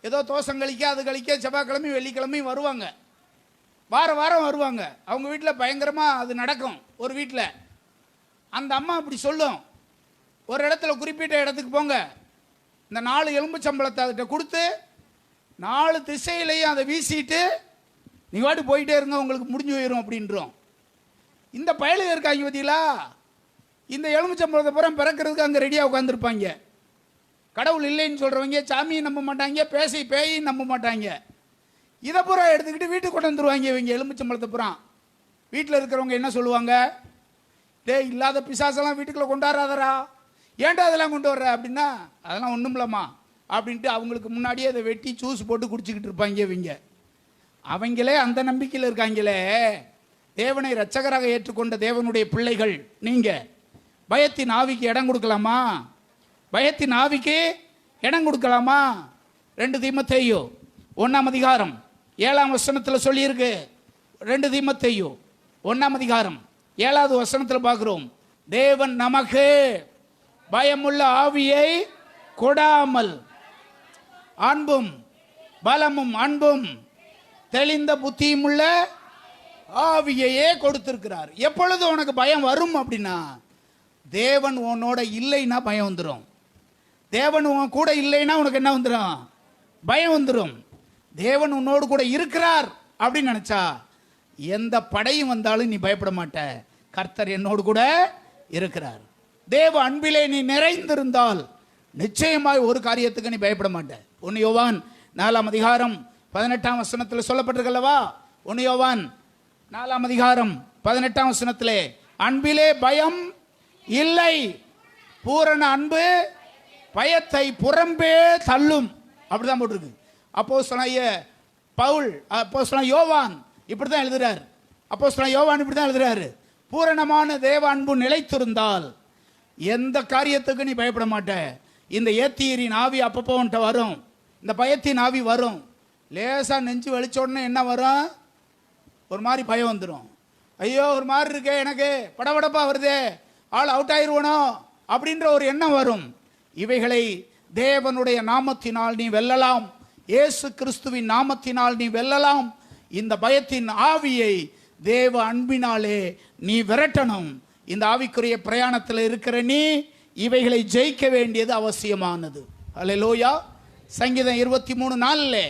ஏதோ தோசம் கழிக்க, அது கழிக்க செவ்வாய்க்கிழமையும் வெள்ளிக்கிழமையும் வருவாங்க. வாரம் வருவாங்க. அவங்க வீட்டில் பயங்கரமாக அது நடக்கும். ஒரு வீட்டில் அந்த அம்மா அப்படி சொல்லும், ஒரு இடத்துல குறிப்பிட்ட இடத்துக்கு போங்க, இந்த 4 எலும்புச்சம்பளத்தை அதுகிட்ட கொடுத்து 4 திசையிலையும் அதை வீசிட்டு நீங்கள் வாட்டு போயிட்டே இருங்க, உங்களுக்கு முடிஞ்சு போயிடும் அப்படின்றோம். இந்த பயலுக இருக்காங்க பார்த்தீங்களா, இந்த எலும்புச்சம்பளத்தை பூரா பிறக்கிறதுக்கு அங்கே ரெடியாக உட்காந்துருப்பாங்க. கடவுள் இல்லைன்னு சொல்கிறவங்க சாமியை நம்ப மாட்டாங்க, பேயையும் நம்ப மாட்டாங்க. இதை பூரா எடுத்துக்கிட்டு வீட்டுக்கு கொண்டு வந்துடுவாங்க. இவங்க எலும்புச்சம்பளத்தை பூரா வீட்டில் இருக்கிறவங்க என்ன சொல்லுவாங்க? டேய், இல்லாத பிசாசெல்லாம் வீட்டுக்குள்ளே கொண்டாடாதரா, ஏன்டா அதெல்லாம் கொண்டு வர்ற அப்படின்னா, அதெல்லாம் ஒன்றும் இல்லைம்மா அப்படின்ட்டு அவங்களுக்கு முன்னாடியே அதை வெட்டி ஜூஸ் போட்டு குடிச்சிக்கிட்டு இருப்பாங்க. இவங்க அவங்களே அந்த நம்பிக்கையில் இருக்காங்களே. தேவனை இரட்சகராக ஏற்றுக்கொண்ட தேவனுடைய பிள்ளைகள் நீங்கள் பயத்தின் ஆவிக்கு இடம் கொடுக்கலாமா? பயத்தின் ஆவிக்கு இடம் கொடுக்கலாமா? 2 தீமோத்தேயு 1ஆம் அதிகாரம் 7ஆம் வசனத்தில் சொல்லியிருக்கு. 2 தீமோத்தேயு 1ஆம் அதிகாரம் 7வது வசனத்தில் பார்க்குறோம், தேவன் நமக்கு பயமுள்ள ஆவியை கொடாமல் அன்பும் பலமும் அன்பும் தெளிந்த புத்தியும் உள்ள ஆவியையே கொடுத்திருக்கிறார். எப்பொழுது உனக்கு பயம் வரும் அப்படின்னா, தேவன் உன்னோட இல்லைன்னா பயம் வந்துடும். தேவன் உன் கூட இல்லைன்னா உனக்கு என்ன வந்துடும்? பயம் வந்துடும். தேவன் உன்னோடு கூட இருக்கிறார் அப்படின்னு நினைச்சா எந்த படையும் வந்தாலும் நீ பயப்பட மாட்ட. கர்த்தர் என்னோடு கூட இருக்கிறார். தேவ அன்பிலே நீ நிறைந்திருந்தால் நிச்சயமாய் ஒரு காரியத்துக்கு நீ பயப்பட மாட்ட. 1 யோவான் 4ஆம் அதிகாரம் 18ஆம் வசனத்தில் சொல்லப்பட்டிருக்கல்லவா? 1 யோவான் 4ஆம் அதிகாரம் 18ஆம் வசனத்திலே அன்பிலே பயம் இல்லை, பூரண அன்பு பயத்தை புறம்பே தள்ளும். அப்படிதான் போட்டிருக்கு. அப்போஸ்தலனாகிய பவுல், அப்போஸ்தலனாகிய யோவான் இப்படிதான் எழுதுறார். அப்போஸ்தலனாகிய யோவான் இப்படிதான் எழுதுறாரு. பூரணமான தேவ அன்பு நிலைத்திருந்தால் எந்த காரியத்துக்கு நீ பயப்பட மாட்ட. இந்த ஏத்தியரின் ஆவி அப்பப்போ உன்கிட்ட வரும், இந்த பயத்தின் ஆவி வரும். லேசா நெஞ்சு வெளிச்ச உடனே என்ன வரும்? ஒரு மாதிரி பயம் வந்துடும். ஐயோ ஒரு மாதிரி இருக்கே, எனக்கு படபடப்பா வருதே, ஆள் அவுட் ஆயிருவனோ அப்படின்ற ஒரு எண்ணம் வரும். இவைகளை தேவனுடைய நாமத்தினால் நீ வெல்லலாம். இயேசு கிறிஸ்துவின் நாமத்தினால் நீ வெல்லலாம். இந்த பயத்தின் ஆவியை தேவ அன்பினாலே நீ விரட்டணும். இந்த ஆவிக்குரிய பிரயாணத்தில் இருக்கிற நீ இவைகளை ஜெயிக்க வேண்டியது அவசியமானது. அல்லேலூயா. சங்கீதம் 23:4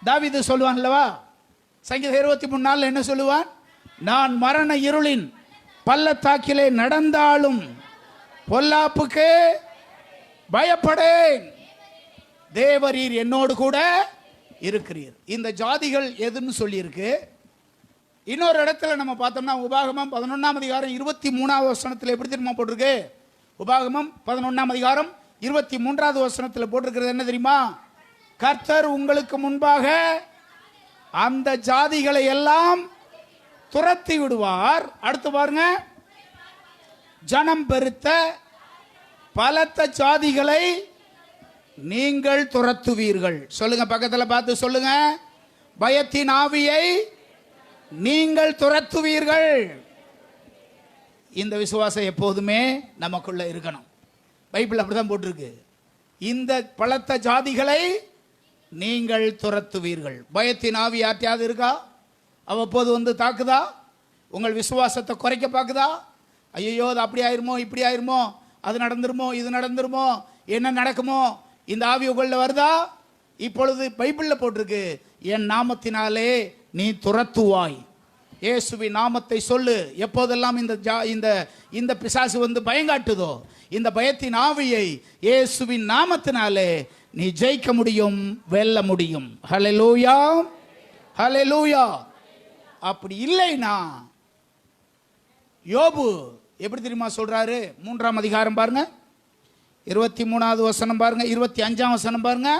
தாவீது சொல்லுவான் அல்லவா? சங்கீதம் 23:4 என்ன சொல்லுவான்? நான் மரண இருளின் பள்ளத்தாக்கிலே நடந்தாலும் பொல்லாப்புக்கு பயப்படேன், தேவரீர் என்னோடு கூட இருக்கிறீர். இந்த ஜாதிகள் எதுன்னு சொல்லியிருக்கு. இன்னொரு இடத்துல நம்ம பார்த்தோம்னா உபாகமம் 11ஆம் அதிகாரம் 23ஆவது வசனத்தில் எப்படி தெரியுமா போட்டிருக்கு? உபாகமம் 11ஆம் அதிகாரம் 23ஆவது வசனத்தில் போட்டிருக்கிறது என்ன தெரியுமா? கர்த்தர் உங்களுக்கு முன்பாக அந்த ஜாதிகளை எல்லாம் துரத்தி விடுவார். அடுத்து பாருங்க, ஜனம் பெருத்த பலத்த ஜாதிகளை நீங்கள் துரத்துவீர்கள். சொல்லுங்க, பக்கத்தில் பார்த்து சொல்லுங்க, பயத்தின் ஆவியை நீங்கள் துரத்துவீர்கள். இந்த விசுவாசம் எப்போதுமே நமக்குள்ள இருக்கணும். பைபிள் அப்படிதான் போட்டிருக்கு. இந்த பலத்த ஜாதிகளை நீங்கள் துரத்துவீர்கள். பயத்தின் ஆவி யார்ட்டையாவது இருக்கா? அவ்வப்போது வந்து தாக்குதா? உங்கள் விசுவாசத்தை குறைக்க பார்க்குதா? ஐயோ அது அப்படி ஆயிருமோ, இப்படி ஆயிருமோ, அது நடந்துருமோ, இது நடந்துருமோ, என்ன நடக்குமோ, இந்த ஆவி உங்களில் வருதா? இப்பொழுது பைபிளில் போட்டிருக்கு, என் நாமத்தினாலே நீ துரத்துவாய். இயேசுவின் நாமத்தை சொல்லு. எப்போதெல்லாம் இந்த பிசாசு வந்து பயங்காட்டுதோ, இந்த பயத்தின் ஆவியை இயேசுவின் நாமத்தினாலே நீ ஜெயிக்க முடியும், வெல்ல முடியும். ஹல்லேலூயா, ஹல்லேலூயா. அப்படி இல்லைனா யோபு எப்படி தெரியுமா சொல்றாரு? 3ஆம் அதிகாரம் பாருங்க, 23ஆவது வசனம் பாருங்க, 25ஆம் வசனம் பாருங்க.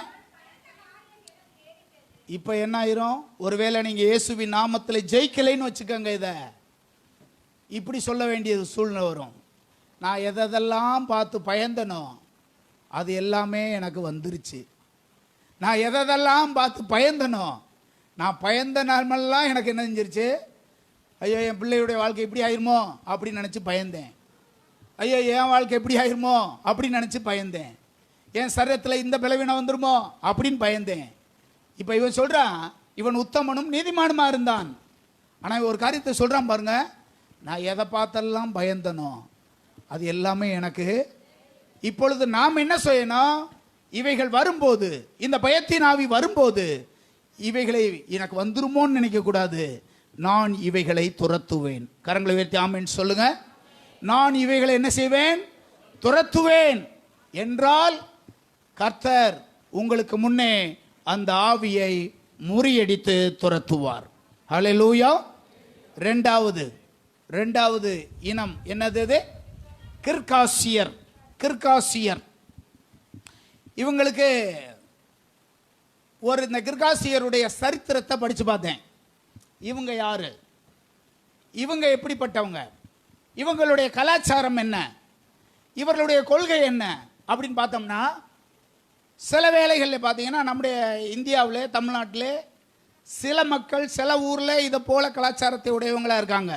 இப்ப என்ன ஆயிரும்? ஒருவேளை நீங்க இயேசுவின் நாமத்தில் ஜெயிக்கலைன்னு வச்சுக்கோங்க, இதை இப்படி சொல்ல வேண்டியது சூழ்நிலை வரும். நான் எதெல்லாம் பார்த்து பயந்தனோ அது எல்லாமே எனக்கு வந்துருச்சு. நான் எதெல்லாம் பார்த்து பயந்தனோ, நான் பயந்த நாள்மெல்லாம் எனக்கு என்ன செஞ்சிருச்சு? ஐயோ என் பிள்ளையுடைய வாழ்க்கை இப்படி ஆயிருமோ அப்படின்னு நினச்சி பயந்தேன். ஐயோ என் வாழ்க்கை எப்படி ஆயிருமோ அப்படின்னு நினச்சி பயந்தேன். என் சரீரத்தில் இந்த பலவீனம் வந்துருமோ அப்படின்னு பயந்தேன். இப்போ இவன் சொல்கிறான், இவன் உத்தமனும் நீதிமானுமா இருந்தான். ஆனால் ஒரு காரியத்தை சொல்கிறான் பாருங்க, நான் எதை பார்த்தெல்லாம் பயந்தனோ அது எல்லாமே எனக்கு. இப்பொழுது நாம் என்ன செய்யணும்? இவைகள் வரும்போது, இந்த பயத்தின் ஆவி வரும்போது இவைகளை எனக்கு வந்துருமோன்னு நினைக்கக்கூடாது. நான் இவைகளை துரத்துவேன். கரங்களை உயர்த்தி ஆமென் சொல்லுங்க. நான் இவைகளை என்ன செய்வேன்? துரத்துவேன் என்றால் கர்த்தர் உங்களுக்கு முன்னே அந்த ஆவியை முறியடித்து துரத்துவார். ஹல்லேலூயா. இரண்டாவது இனம் என்னது? கிர்காசியர். கிர்காசியர் இவங்களுக்கு இந்த கிர்காசியருடைய சரித்திரத்தை படித்து பார்த்தேன். இவங்க யாரு? இவங்க எப்படிப்பட்டவங்க? இவங்களுடைய கலாச்சாரம் என்ன? இவர்களுடைய கொள்கை என்ன அப்படின்னு பார்த்தோம்னா, சில வேளைகளில் பார்த்தீங்கன்னா நம்முடைய இந்தியாவில், தமிழ்நாட்டில் சில மக்கள் சில ஊரில் இதை போல கலாச்சாரத்தை உடையவங்களாக இருக்காங்க.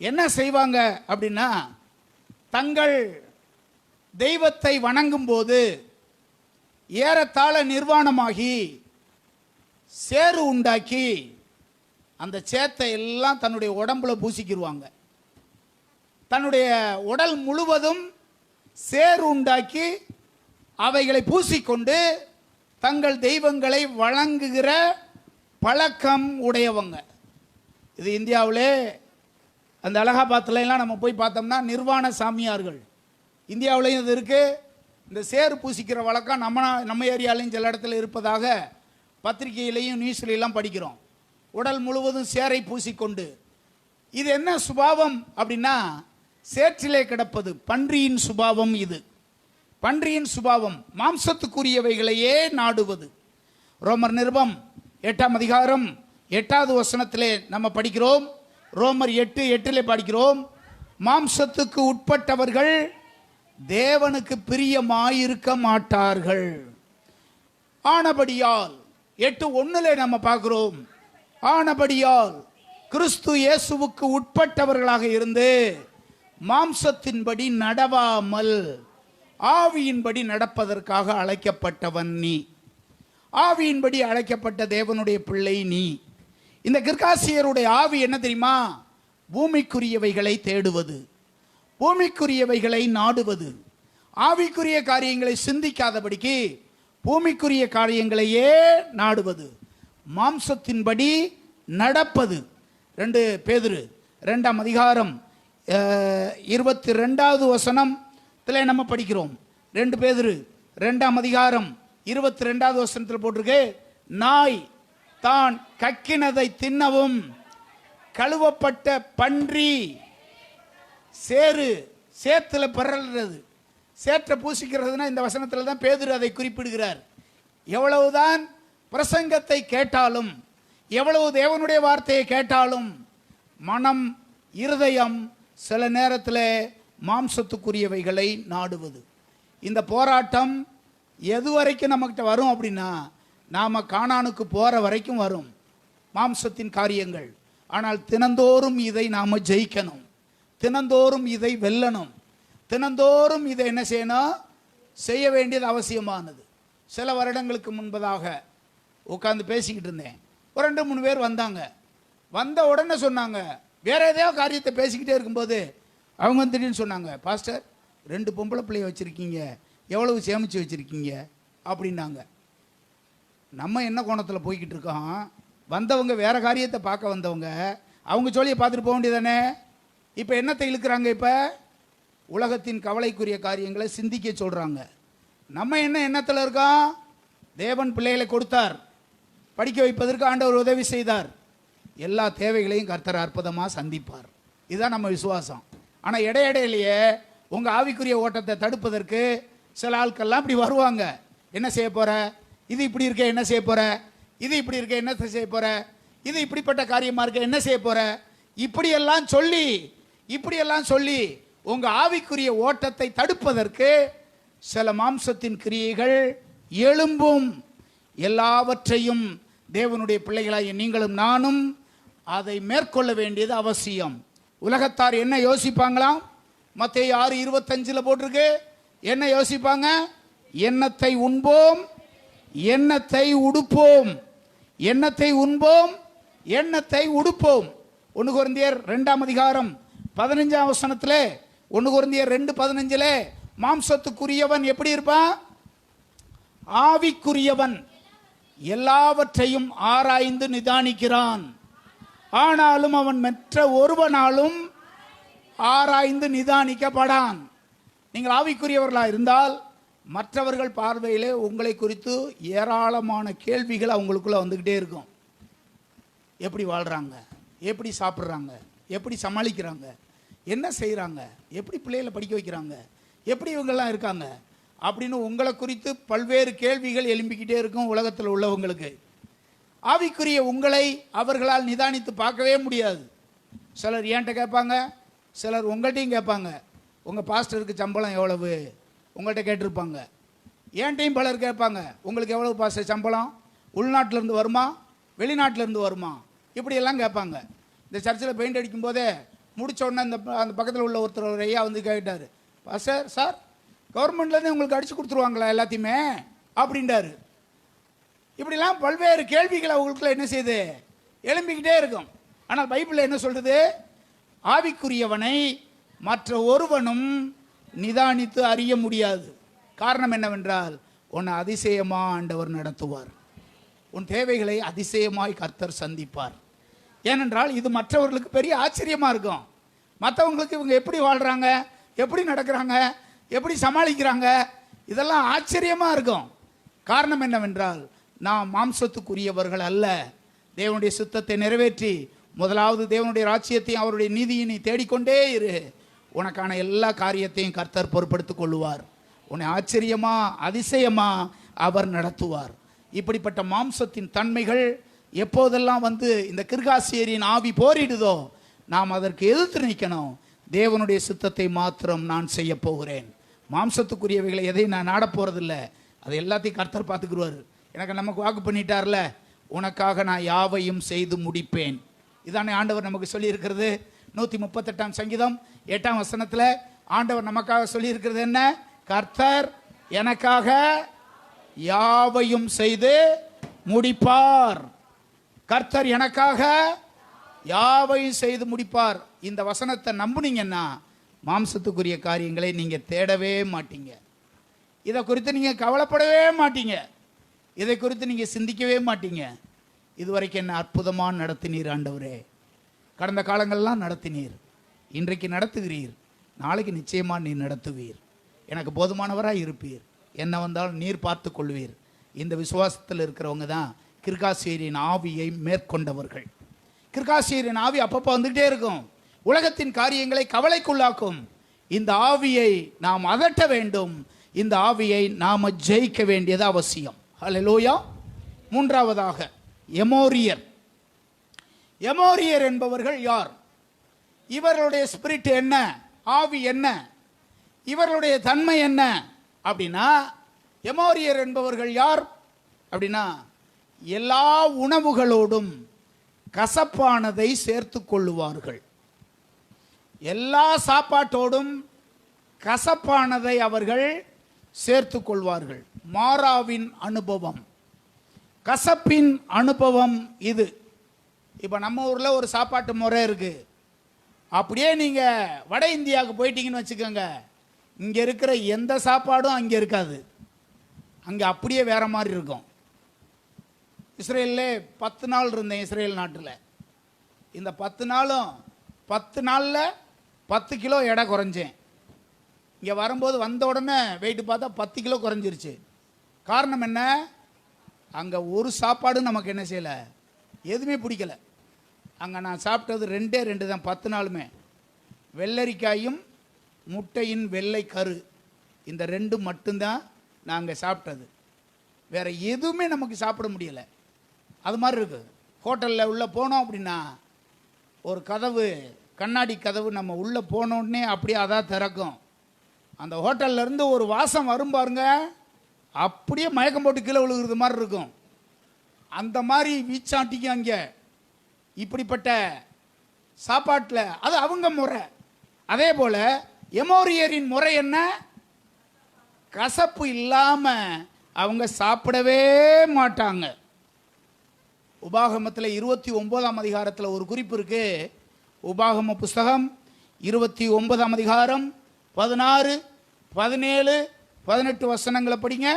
என்ன செய்வாங்க அப்படின்னா, தங்கள் தெய்வத்தை வணங்கும் போது ஏறத்தாழ நிர்வாணமாகி சேறு உண்டாக்கி அந்த சேத்தை எல்லாம் தன்னுடைய உடம்புல பூசிக்கிடுவாங்க. தன்னுடைய உடல் முழுவதும் சேறு உண்டாக்கி அவைகளை பூசிக்கொண்டு தங்கள் தெய்வங்களை வணங்குகிற பழக்கம் உடையவங்க. இது இந்தியாவிலே அந்த அலகாபாத்தில் எல்லாம் நம்ம போய் பார்த்தோம்னா நிர்வாண சாமியார்கள், இந்தியாவிலையும் இது இருக்குது. இந்த சேறு பூசிக்கிற வழக்கம் நம்ம ஏரியாலையும் சில இடத்துல இருப்பதாக பத்திரிகையிலையும் நியூஸ்லாம் படிக்கிறோம். உடல் முழுவதும் சேரை பூசிக்கொண்டு, இது என்ன சுபாவம் அப்படின்னா சேற்றிலே கிடப்பது பன்றியின் சுபாவம். இது பன்றியின் சுபாவம், மாம்சத்துக்குரியவைகளையே நாடுவது. ரோமர் நிருபம் 8ஆம் அதிகாரம் 8வது வசனத்திலே நம்ம படிக்கிறோம். ரோமர் 8:8 படிக்கிறோம், மாம்சத்துக்கு உட்பட்டவர்கள் தேவனுக்கு பிரியமாயிருக்க மாட்டார்கள். ஆனபடியால் 8:1 நம்ம பார்க்கிறோம், ஆனபடியால் கிறிஸ்து இயேசுவுக்கு உட்பட்டவர்களாக இருந்து மாம்சத்தின்படி நடவாமல் ஆவியின்படி நடப்பதற்காக அழைக்கப்பட்டவன் நீ. ஆவியின்படி அழைக்கப்பட்ட தேவனுடைய பிள்ளை நீ. இந்த கிர்காசியருடைய ஆவி என்ன தெரியுமா? பூமிக்குரியவைகளை தேடுவது, பூமிக்குரியவைகளை நாடுவது, ஆவிக்குரிய காரியங்களை சிந்திக்காதபடிக்கு பூமிக்குரிய காரியங்களையே நாடுவது, மாம்சத்தின்படி நடப்பது. 2 பேதுரு 2ஆம் அதிகாரம் 22வது வசனத்தில் நம்ம படிக்கிறோம். 2 பேதுரு 2ஆம் அதிகாரம் 22வது வசனத்தில் போட்டிருக்கு, நாய் தான் கக்கினதை தின்னவும் கழுவப்பட்ட பன்றி சேத்துல பரல்றது, சேற்றை பூசிக்கிறதுனா இந்த வசனத்தில் தான் பேதுரு அதை குறிப்பிடுகிறார். எவ்வளவுதான் பிரசங்கத்தை கேட்டாலும், எவ்வளவு தேவனுடைய வார்த்தையை கேட்டாலும் மனம் இருதயம் சில நேரத்தில் மாம்சத்துக்குரியவைகளை நாடுவது. இந்த போராட்டம் எது வரைக்கும் நம்மகிட்ட வரும் அப்படின்னா, நாம் கானானுக்கு போகிற வரைக்கும் வரும் மாம்சத்தின் காரியங்கள். ஆனால் தினந்தோறும் இதை நாம் ஜெயிக்கணும், தினந்தோறும் இதை வெல்லணும், தினந்தோறும் இதை என்ன செய்யணும், செய்ய வேண்டியது அவசியமானது. சில வருடங்களுக்கு முன்பதாக உட்காந்து பேசிக்கிட்டு இருந்தேன். ஒரு 2-3 பேர் வந்தாங்க. வந்த உடனே சொன்னாங்க, வேற ஏதாவது காரியத்தை பேசிக்கிட்டே இருக்கும்போது அவங்க திடீர்னு சொன்னாங்க, பாஸ்டர் 2 பொம்பளை பிள்ளைய வச்சுருக்கீங்க, எவ்வளவு சேமித்து வச்சுருக்கீங்க அப்படின்னாங்க. நம்ம என்ன கோணத்தில் போய்கிட்டு இருக்கோம்? வந்தவங்க வேற காரியத்தை பார்க்க வந்தவங்க, அவங்க சொல்லியை பார்த்துட்டு போக வேண்டியதானே. இப்போ என்னத்தை இழுக்கிறாங்க? இப்போ உலகத்தின் கவலைக்குரிய காரியங்களை சிந்திக்க சொல்கிறாங்க. நம்ம என்ன எண்ணத்தில் இருக்கோம்? தேவன் பிள்ளைகளை கொடுத்தார், படிக்க வைப்பதற்கு ஆண்டவர் உதவி செய்தார், எல்லா தேவைகளையும் கர்த்தர் அற்புதமாக சந்திப்பார். இதுதான் நம்ம விசுவாசம். ஆனால் இடையிடையிலேயே உங்கள் ஆவிக்குரிய ஓட்டத்தை தடுப்பதற்கு சில ஆட்கள்லாம் இப்படி வருவாங்க. என்ன செய்ய போகிற, இது இப்படி இருக்க, என்ன செய்ய போகிற, இது இப்படி இருக்க, என்ன செய்ய போகிற, இது இப்படிப்பட்ட காரியமாக இருக்க, என்ன செய்ய போகிற, இப்படியெல்லாம் சொல்லி உங்கள் ஆவிக்குரிய ஓட்டத்தை தடுப்பதற்கு சில மாம்சத்தின் கிரியைகள் எழும்பும். எல்லாவற்றையும் தேவனுடைய பிள்ளைகளாகிய நீங்களும் நானும் அதை மேற்கொள்ள வேண்டியது அவசியம். உலகத்தார் என்ன யோசிப்பாங்களாம்? மத்தேயு 6:25 போட்டிருக்கு. என்ன யோசிப்பாங்க? எண்ணத்தை உண்போம், எண்ணத்தை உடுப்போம், எண்ணத்தை உண்போம், எண்ணத்தை உடுப்போம். 1 கொரிந்தியர் 2ஆம் அதிகாரம் 15ஆம் வசனத்தில், 1 கொரிந்தியர் 2:15 மாம்சத்துக்குரியவன் எப்படி இருப்பான்? ஆவிக்குரியவன் எல்லாவற்றையும் ஆராய்ந்து நிதானிக்கிறான், ஆனாலும் அவன் மற்ற ஒருவனாலும் ஆராய்ந்து நிதானிக்கப்படான். நீங்கள் ஆவிக்குரியவர்களாக இருந்தால் மற்றவர்கள் பார்வையிலே உங்களை குறித்து ஏராளமான கேள்விகள் அவங்களுக்குள்ள வந்துக்கிட்டே இருக்கும். எப்படி வாழ்கிறாங்க, எப்படி சாப்பிட்றாங்க, எப்படி சமாளிக்கிறாங்க, என்ன செய்கிறாங்க, எப்படி பிள்ளைகளை படிக்க வைக்கிறாங்க, எப்படி இவங்கெல்லாம் இருக்காங்க அப்படின்னு உங்களை குறித்து பல்வேறு கேள்விகள் எழும்பிக்கிட்டே இருக்கும் உலகத்தில் உள்ளவங்களுக்கு. ஆவிக்குரிய உங்களை அவர்களால் நிதானித்து பார்க்கவே முடியாது. சிலர் ஏன்ட்ட கேட்பாங்க, சிலர் உங்கள்கிட்டையும் கேட்பாங்க, உங்கள் பாஸ்டருக்கு சம்பளம் எவ்வளவு உங்கள்கிட்ட கேட்டிருப்பாங்க. ஏன்ட்டையும் பலர் கேட்பாங்க, உங்களுக்கு எவ்வளவு பாஸ்டர் சம்பளம், உள்நாட்டிலேருந்து வருமா வெளிநாட்டிலேருந்து வருமா, இப்படியெல்லாம் கேட்பாங்க. இந்த சர்ச்சில் பெயிண்ட் அடிக்கும் போதே முடித்த உடனே அந்த பக்கத்தில் உள்ள ஒருத்தர் ஒரு ஐயா வந்து கேட்டார், பாஸ்டர் சார் கவர்மெண்ட்லேருந்து உங்களுக்கு அடித்து கொடுத்துருவாங்களா எல்லாத்தையுமே அப்படின்றாரு. இப்படிலாம் பல்வேறு கேள்விகள் அவங்களுக்குள்ள என்ன செய்யுது, எழும்பிக்கிட்டே இருக்கும். ஆனால் பைபிளில் என்ன சொல்றது? ஆவிக்குரியவனை மற்ற ஒருவனும் நிதானித்து அறிய முடியாது. காரணம் என்னவென்றால், உன்னை அதிசயமா ஆண்டவர் நடத்துவார். உன் தேவைகளை அதிசயமாய் கர்த்தர் சந்திப்பார். ஏனென்றால் இது மற்றவர்களுக்கு பெரிய ஆச்சரியமா இருக்கும். மற்றவங்களுக்கு இவங்க எப்படி வாழ்றாங்க, எப்படி நடக்கிறாங்க, எப்படி சமாளிக்கிறாங்க, இதெல்லாம் ஆச்சரியமா இருக்கும். காரணம் என்னவென்றால், நாம் மாம்சத்துக்குரியவர்கள் அல்ல. தேவனுடைய சித்தத்தை நிறைவேற்றி முதலாவது தேவனுடைய ராஜ்யத்தையும் அவருடைய நீதியை நீ தேடிக்கொண்டே இரு. உனக்கான எல்லா காரியத்தையும் கர்த்தர் பொறுப்படுத்திக் கொள்ளுவார். உன்னை ஆச்சரியமா அதிசயமா அவர் நடத்துவார். இப்படிப்பட்ட மாம்சத்தின் தன்மைகள் எப்போதெல்லாம் வந்து இந்த கிர்காசியரின் ஆவி போரிடுதோ, நாம் அதற்கு எதிர்த்து நிற்கணும். தேவனுடைய சித்தத்தை மாத்திரம் நான் செய்ய போகிறேன். மாம்சத்துக்குரியவைகளை எதையும் நான் நாட போறதில்லை. அதை எல்லாத்தையும் கர்த்தர் பார்த்துக்குருவார். எனக்கு நமக்கு வாக்கு பண்ணிட்டார்ல, உனக்காக நான் யாவையும் செய்து முடிப்பேன். இதானே ஆண்டவர் நமக்கு சொல்லியிருக்கிறது. 138 சங்கீதம் 8 வசனத்தில் ஆண்டவர் நமக்காக சொல்லியிருக்கிறது என்ன? கர்த்தர் எனக்காக யாவையும் செய்து முடிப்பார். கர்த்தர் எனக்காக யாவையும் செய்து முடிப்பார். இந்த வசனத்தை நம்புனீங்கன்னா மாம்சத்துக்குரிய காரியங்களை நீங்க தேடவே மாட்டீங்க. இதை குறித்து நீங்க கவலைப்படவே மாட்டீங்க. இதை குறித்து நீங்க சிந்திக்கவே மாட்டீங்க. இதுவரைக்கும் என்ன அற்புதமாக நடத்தினீர் ஆண்டவரே. கடந்த காலங்கள்லாம் நடத்தினீர், இன்றைக்கு நடத்துகிறீர், நாளைக்கு நிச்சயமா நீர் நடத்துவீர். எனக்கு போதுமானவராக இருப்பீர். என்ன வந்தாலும் நீர் பார்த்து கொள்வீர். இந்த விசுவாசத்தில் இருக்கிறவங்க தான் கிர்காசியரின் ஆவியை மேற்கொண்டவர்கள். கிர்காசியரின் ஆவி அப்பப்போ வந்துகிட்டே இருக்கும். உலகத்தின் காரியங்களை கவலைக்குள்ளாக்கும். இந்த ஆவியை நாம் அதட்ட வேண்டும். இந்த ஆவியை நாம் ஜெயிக்க வேண்டியது அவசியம். ஹல்லேலூயா. மூன்றாவதாக எமோரியர். எமோரியர் என்பவர்கள் யார்? இவர்களுடைய ஸ்பிரிட் என்ன, ஆவி என்ன, இவர்களுடைய தன்மை என்ன அப்படின்னா, எமோரியர் என்பவர்கள் யார் அப்படின்னா, எல்லா உணவுகளோடும் கசப்பானதை சேர்த்து கொள்ளுவார்கள். எல்லா சாப்பாட்டோடும் கசப்பானதை அவர்கள் சேர்த்து கொள்வார்கள். மாறாவின் அனுபவம், கசப்பின் அனுபவம் இது. இப்போ நம்ம ஊரில் ஒரு சாப்பாட்டு முறை இருக்குது. அப்படியே நீங்கள் வட இந்தியாவுக்கு போயிட்டீங்கன்னு வச்சுக்கோங்க, இங்கே இருக்கிற எந்த சாப்பாடும் அங்கே இருக்காது. அங்கே அப்படியே வேற மாதிரி இருக்கும். இஸ்ரேலில் 10 நாள் இருந்தேன். இஸ்ரேல் நாட்டில் இந்த 10 நாளும் 10 நாளில் 10 கிலோ எடை குறைஞ்சேன். இங்கே வரும்போது வந்த உடனே வெயிட்டு பார்த்தா 10 கிலோ குறைஞ்சிருச்சு. காரணம் என்ன? அங்கே ஒரு சாப்பாடு நமக்கு என்ன செய்யலை, எதுவுமே பிடிக்கல. அங்கே நான் சாப்பிட்டது 2 தான் 10 நாளுமே. வெள்ளரிக்காயும் முட்டையின் வெள்ளை கரு, இந்த 2 மட்டும்தான் நாங்கள் சாப்பிட்டது. வேறு எதுவுமே நமக்கு சாப்பிட முடியலை. அது மாதிரி இருக்குது. ஹோட்டலில் உள்ளே போனோம் அப்படின்னா ஒரு கதவு, கண்ணாடி கதவு, நம்ம உள்ளே போனோடனே அப்படியே அதான் திறக்கும். அந்த ஹோட்டல்லேருந்து ஒரு வாசம் வரும் பாருங்க, அப்படியே மயக்கம் போட்டு கீழே விழுகிறது மாதிரி இருக்கும். அந்த மாதிரி வீச்சாட்டிக்கும் அங்கே. இப்படிப்பட்ட சாப்பாட்டில் அது அவங்க முறை. அதே போல் எமோரியரின் முறை என்ன? கசப்பு இல்லாமல் அவங்க சாப்பிடவே மாட்டாங்க. உபாகமத்தில் 29ஆம் அதிகாரத்தில் ஒரு குறிப்பு இருக்கு. உபாகம புஸ்தகம் 29ஆம் அதிகாரம் 16, 17, 18 வசனங்களை படிங்க.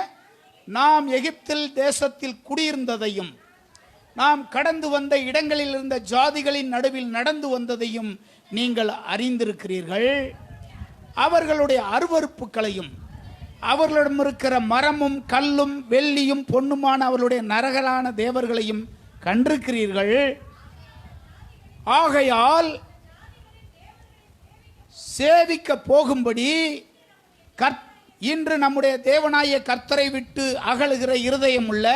நாம் எகிப்தில் தேசத்தில் குடியிருந்ததையும், நாம் கடந்து வந்த இடங்களில் இருந்த ஜாதிகளின் நடுவில் நடந்து வந்ததையும் நீங்கள் அறிந்திருக்கிறீர்கள். அவர்களுடைய அருவருப்புகளையும், அவர்களிடம் இருக்கிற மரமும் கல்லும் வெள்ளியும் பொன்னுமான அவர்களுடைய நரகலான தேவர்களையும் கண்டிருக்கிறீர்கள். ஆகையால் சேவிக்க போகும்படி இன்று நம்முடைய தேவனாய கர்த்தரை விட்டு அகலுகிற இருதயம் உள்ள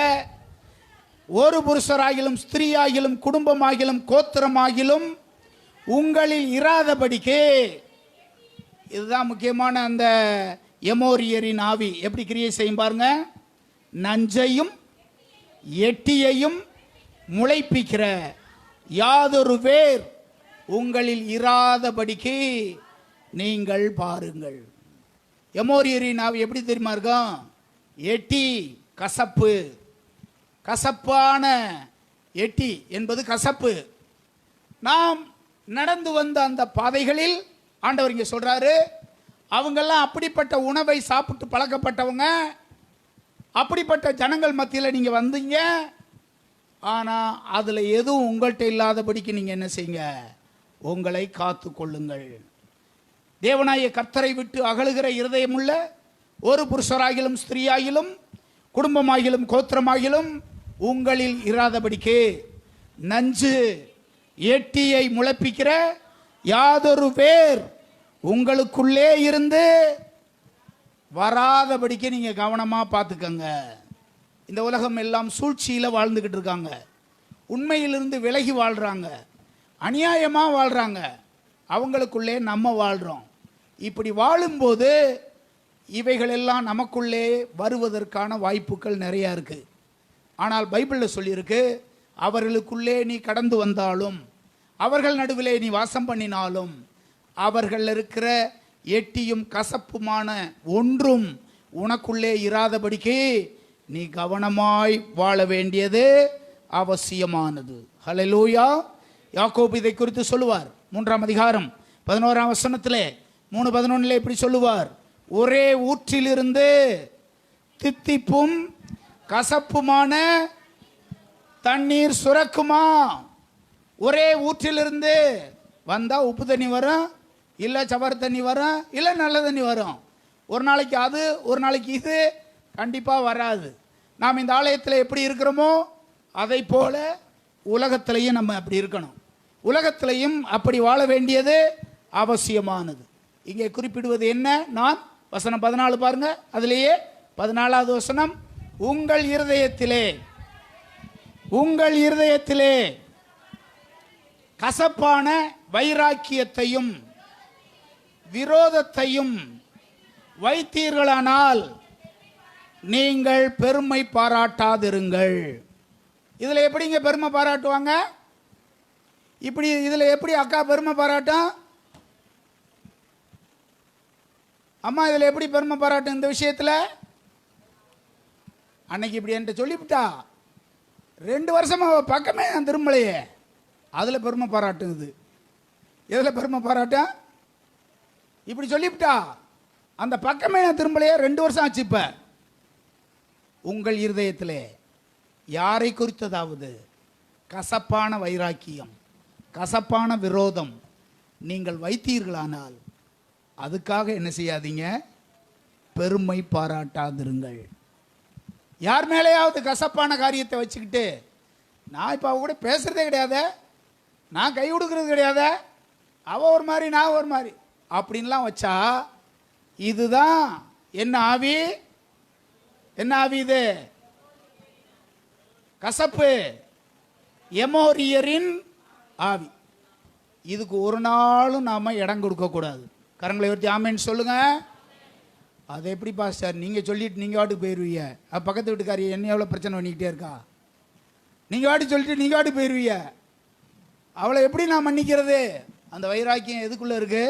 ஒரு புருஷராகிலும் ஸ்திரீயாகிலும் குடும்பமாகிலும் கோத்திரமாகிலும் உங்களில் இராதபடிக்கே. இதுதான் முக்கியமான அந்த எமோரியரின் ஆவி. எப்படி கிரியை செய்யும் பாருங்க. நஞ்சையும் எட்டியையும் முளைப்பிக்கிற யாதொரு வேர் உங்களில் இராதபடிக்கு நீங்கள் பாருங்கள். எமோரியரின் ஆவி எப்படி தெரியுமா இருக்கும்? எட்டி, கசப்பு. கசப்பான எட்டி என்பது கசப்பு. நாம் நடந்து வந்த அந்த பாதைகளில் ஆண்டவர் இங்கே சொல்றாரு, அவங்கெல்லாம் அப்படிப்பட்ட உணவை சாப்பிட்டு பழக்கப்பட்டவங்க, அப்படிப்பட்ட ஜனங்கள் மத்தியில் நீங்கள் வந்தீங்க. ஆனால் அதில் எதுவும் உங்கள்கிட்ட இல்லாதபடிக்கு நீங்கள் என்ன செய்யுங்க, உங்களை காத்து கொள்ளுங்கள். தேவனாய கர்த்தரை விட்டு அகலுகிற இருதயமுள்ள ஒரு புருஷராகிலும் ஸ்திரீயாகிலும் குடும்பமாகிலும் கோத்திரமாகிலும் உங்களில் இராதபடிக்கு நஞ்சு எட்டியை முளைப்பிக்கிற யாதொரு வேர் உங்களுக்குள்ளே இருந்து வராதபடிக்கு நீங்க கவனமா பார்த்துக்கங்க. இந்த உலகம் எல்லாம் சூழ்ச்சியில வாழ்ந்துகிட்டு இருக்காங்க, உண்மையிலிருந்து விலகி வாழ்றாங்க, அநியாயமா வாழ்றாங்க. அவங்களுக்குள்ளே நம்ம வாழ்றோம். இப்படி வாழும்போது இவைகள் எல்லாம் நமக்குள்ளே வருவதற்கான வாய்ப்புகள் நிறைய இருக்கு. ஆனால் பைபிளில் சொல்லியிருக்கு, அவர்களுக்குள்ளே நீ கடந்து வந்தாலும், அவர்கள் நடுவிலே நீ வாசம் பண்ணினாலும், அவர்கள் இருக்கிற எட்டியும் கசப்புமான ஒன்றும் உனக்குள்ளே இராதபடிக்கு நீ கவனமாய் வாழ வேண்டியது அவசியமானது. ஹல்லேலூயா. யாக்கோபு இதை குறித்து சொல்லுவார். 3ஆம் அதிகாரம் 11ஆம் வசனத்திலே 3:11 இப்படி சொல்லுவார், ஒரே ஊற்றிலிருந்து தித்திப்பும் கசப்புமான தண்ணீர் சுரக்குமா? ஒரே ஊற்றிலிருந்து வந்தா உப்பு தண்ணி வரும், இல்ல சவர தண்ணி வரும், இல்ல நல்ல தண்ணி வரும். ஒரு நாளைக்கு அது, ஒரு நாளைக்கு இது கண்டிப்பா வராது. நாம் இந்த ஆலயத்தில் எப்படி இருக்கிறோமோ அதை போல உலகத்திலையும் நம்ம அப்படி இருக்கணும். உலகத்திலையும் அப்படி வாழ வேண்டியது அவசியமானது. இங்கே குறிப்பிடுவது என்ன? நான் வசனம் 14 பாருங்க, அதிலேயே 14வது வசனம், உங்கள் இருதயத்திலே கசப்பான வைராக்கியத்தையும் விரோதத்தையும் வைத்தீர்களானால் நீங்கள் பெருமை பாராட்டாதிருங்கள். இதுல எப்படிங்க பெருமை பாராட்டுவாங்க? இப்படி இதுல எப்படி அக்கா பெருமை பாராட்டும்? அம்மா இதுல எப்படி பெருமை பாராட்டும்? இந்த விஷயத்துல அன்னைக்கு இப்படி என்கிட்ட சொல்லிவிட்டா, 2 வருஷமா பக்கமே நான் திரும்பலையே, அதுல பெருமை பாராட்டுது. எதுல பெருமை பாராட்டும்? இப்படி சொல்லிவிட்டா, அந்த பக்கமே நான் திரும்பலையே, 2 வருஷம் ஆச்சு. இப்ப உங்கள் இருதயத்திலே யாரை குறித்ததாவது கசப்பான வைராக்கியம், கசப்பான விரோதம் நீங்கள் வைத்தீர்களானால் அதுக்காக என்ன செய்யாதீங்க, பெருமை பாராட்டாதிருங்கள். யார் மேலேயாவது கசப்பான காரியத்தை வச்சுக்கிட்டு, நான் இப்போ அவ கூட பேசுறதே கிடையாது, நான் கை கொடுக்கறது கிடையாது, அவ ஒரு மாதிரி நான் ஒரு மாதிரி அப்படின்லாம் வச்சா, இதுதான் என்ன ஆவி? என்ன ஆவி இது? கசப்பு, எமோரியரின் ஆவி. இதுக்கு ஒரு நாளும் நாம இடம் கொடுக்க கூடாது. கரங்களை உயர்த்தி ஆமென் சொல்லுங்க. அது எப்படி பாஸ்டர் நீங்க சொல்லிட்டு நீங்க வாட்டுக்கு போயிருவீங்க? பக்கத்து வீட்டுக்காரி என்ன எவ்வளவு பிரச்சனை பண்ணிக்கிட்டே இருக்கா, நீங்க வாட்டி சொல்லிட்டு நீங்க வாட்டி போயிருவீங்க, அவளை எப்படி நான் மன்னிக்கிறது? அந்த வைராக்கியம் எதுக்குள்ள இருக்கு?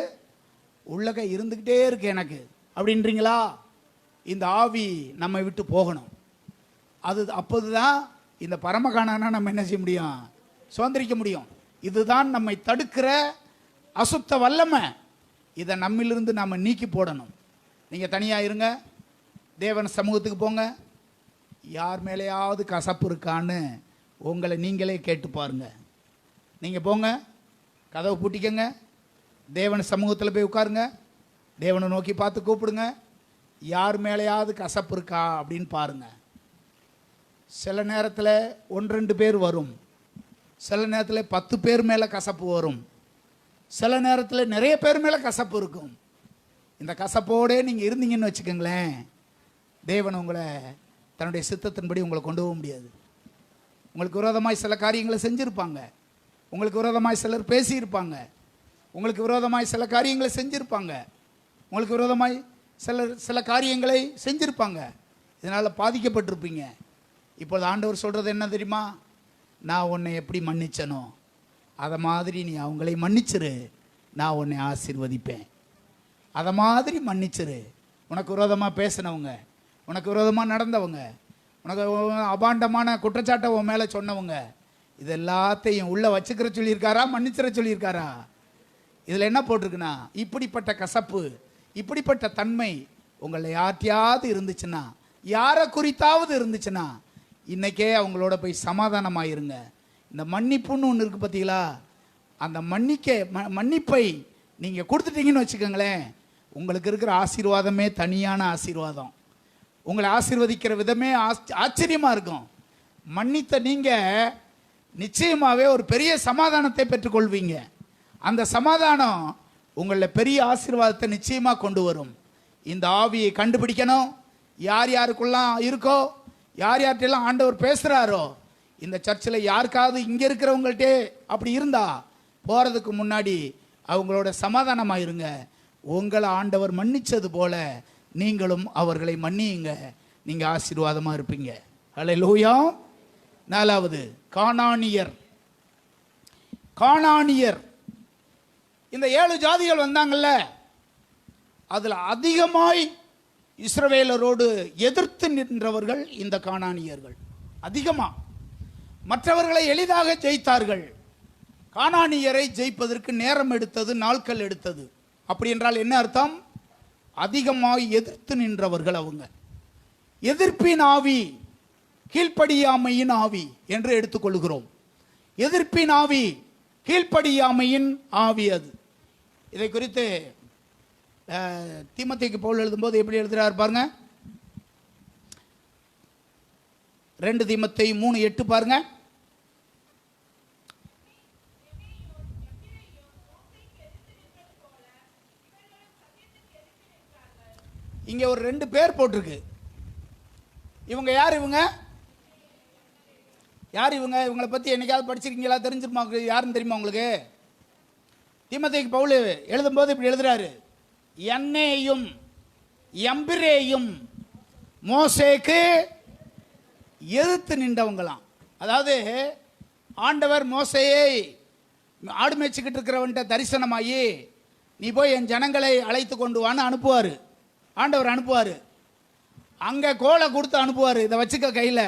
உள்ளக்க இருந்துகிட்டே இருக்கு எனக்கு அப்படின்றீங்களா? இந்த ஆவி நம்ம விட்டு போகணும். அது அப்போதுதான் இந்த பரமகாணனா நம்ம என்ன செய்ய முடியும், சுதந்திரிக்க முடியும். இதுதான் நம்மை தடுக்கிற அசுத்த வல்லமை. இதை நம்மிலிருந்து நாம நீக்கி போடணும். நீங்க தனியா இருங்க, தேவன் சமூகத்துக்கு போங்க, யார் மேலேயாவது கசப்பு இருக்கான்னு உங்களை நீங்களே கேட்டு பாருங்க. நீங்க போங்க, கதவை பூட்டிக்கங்க, தேவன் சமூகத்தில் போய் உட்காருங்க, தேவனை நோக்கி பார்த்து கூப்பிடுங்க, யார் மேலேயாவது கசப்பு இருக்கா அப்படின்னு பாருங்க. சில நேரத்தில் 1-2 பேர் வரும், சில நேரத்தில் 10 பேர் மேலே கசப்பு வரும், சில நேரத்தில் நிறைய பேர் மேலே கசப்பு இருக்கும். இந்த கசப்போடு நீங்கள் இருந்தீங்கன்னு வச்சுக்கோங்களேன், தேவன் உங்களை தன்னுடைய சித்தத்தின்படி உங்களை கொண்டு போக முடியாது. உங்களுக்கு விரோதமாய் சில காரியங்களை செஞ்சுருப்பாங்க, உங்களுக்கு விரோதமாய் சிலர் பேசியிருப்பாங்க, உங்களுக்கு விரோதமாய் சில காரியங்களை செஞ்சுருப்பாங்க, உங்களுக்கு விரோதமாய் சில காரியங்களை செஞ்சுருப்பாங்க, இதனால் பாதிக்கப்பட்டிருப்பீங்க. இப்போது ஆண்டவர் சொல்கிறது என்ன தெரியுமா? நான் உன்னை எப்படி மன்னிச்சனோ அதை மாதிரி நீ அவங்களை மன்னிச்சிரு, நான் உன்னை ஆசீர்வதிப்பேன். அதை மாதிரி மன்னிச்சிரு. உனக்கு விரோதமாக பேசினவங்க, உனக்கு விரோதமாக நடந்தவங்க, உனக்கு அபாண்டமான குற்றச்சாட்டை உன் மேலே சொன்னவங்க, இது எல்லாத்தையும் உள்ளே வச்சுக்கிற சொல்லியிருக்காரா, மன்னிச்சிட சொல்லியிருக்காரா? இதில் என்ன போட்டிருக்குன்னா, இப்படிப்பட்ட கசப்பு, இப்படிப்பட்ட தன்மை உங்களை யார்ட்டையாவது இருந்துச்சுன்னா, யாரை குறித்தாவது இருந்துச்சுன்னா, இன்னைக்கே அவங்களோட போய் சமாதானமாயிருங்க. இந்த மன்னிப்புன்னு ஒன்று இருக்குது பார்த்தீங்களா, அந்த மன்னிப்பை நீங்கள் கொடுத்துட்டீங்கன்னு வச்சுக்கோங்களேன், உங்களுக்கு இருக்கிற ஆசீர்வாதமே தனியான ஆசீர்வாதம். உங்களை ஆசீர்வதிக்கிற விதமே ஆச்சரியமாக இருக்கும். மன்னித்த நீங்கள் நிச்சயமாகவே ஒரு பெரிய சமாதானத்தை பெற்றுக்கொள்வீங்க. அந்த சமாதானம் உங்களில் பெரிய ஆசீர்வாதத்தை நிச்சயமாக கொண்டு வரும். இந்த ஆவியை கண்டுபிடிக்கணும். யார் யாருக்குள்ளாம் இருக்கோ, யார் யார்கிட்டெல்லாம் ஆண்டவர் பேசுகிறாரோ, இந்த சர்ச்சில் யாருக்காவது இங்கே இருக்கிறவங்கள்ட்ட அப்படி இருந்தா போகிறதுக்கு முன்னாடி அவங்களோட சமாதானமாக இருங்க. உங்களை ஆண்டவர் மன்னிச்சது போல நீங்களும் அவர்களை மன்னியுங்க. நீங்கள் ஆசீர்வாதமாக இருப்பீங்க. அல்லேலூயா. 4வது, கானானியர். இந்த 7 ஜாதிகள் வந்தாங்கல்ல, அதில் அதிகமாய் இஸ்ரவேலரோடு எதிர்த்து நின்றவர்கள் இந்த கானானியர்கள். அதிகமாக மற்றவர்களை எளிதாக ஜெயித்தார்கள். கானானியரை ஜெயிப்பதற்கு நேரம் எடுத்தது, நாட்கள் எடுத்தது. அப்படி என்றால் என்ன அர்த்தம்? அதிகமாக எதிர்த்து நின்றவர்கள் அவங்க. எதிர்ப்பின் ஆவி, கீழ்ப்படியாமையின் ஆவி என்று எடுத்துக்கொள்கிறோம். எதிர்ப்பின் ஆவி, கீழ்ப்படியாமையின் ஆவி. அது இதை குறித்து தீமோத்தேயுக்கு பவுல் எழுதும்போது எப்படி எழுதுறாரு பாருங்க. 2 தீமோத்தேயு 3:8 பாருங்க. இங்க ஒரு 2 பேர் போட்டிருக்கு. இவங்க யார்? இவங்களை பத்தி என்னைக்காவது படிச்சிருக்கீங்களா? தெரிஞ்சிருமா? யாருன்னு தெரியுமா உங்களுக்கு? தீமோத்தேயுக்கு பவுல் எழுதும்போது இப்படி எழுதுறாரு, எண்ணேயும் எம்பிரேயும் மோசேக்கு எதிர்த்து நின்றவங்களாம். அதாவது ஆண்டவர் மோசேயை ஆடு மேய்ச்சிக்கிட்டு இருக்கிறவன்ட்ட தரிசனமாகி, நீ போய் என் ஜனங்களை அழைத்து கொண்டு வான்னு அனுப்புவார். ஆண்டவர் அனுப்புவார். அங்கே கோலை கொடுத்து அனுப்புவார், இதை வச்சுக்க கையில்,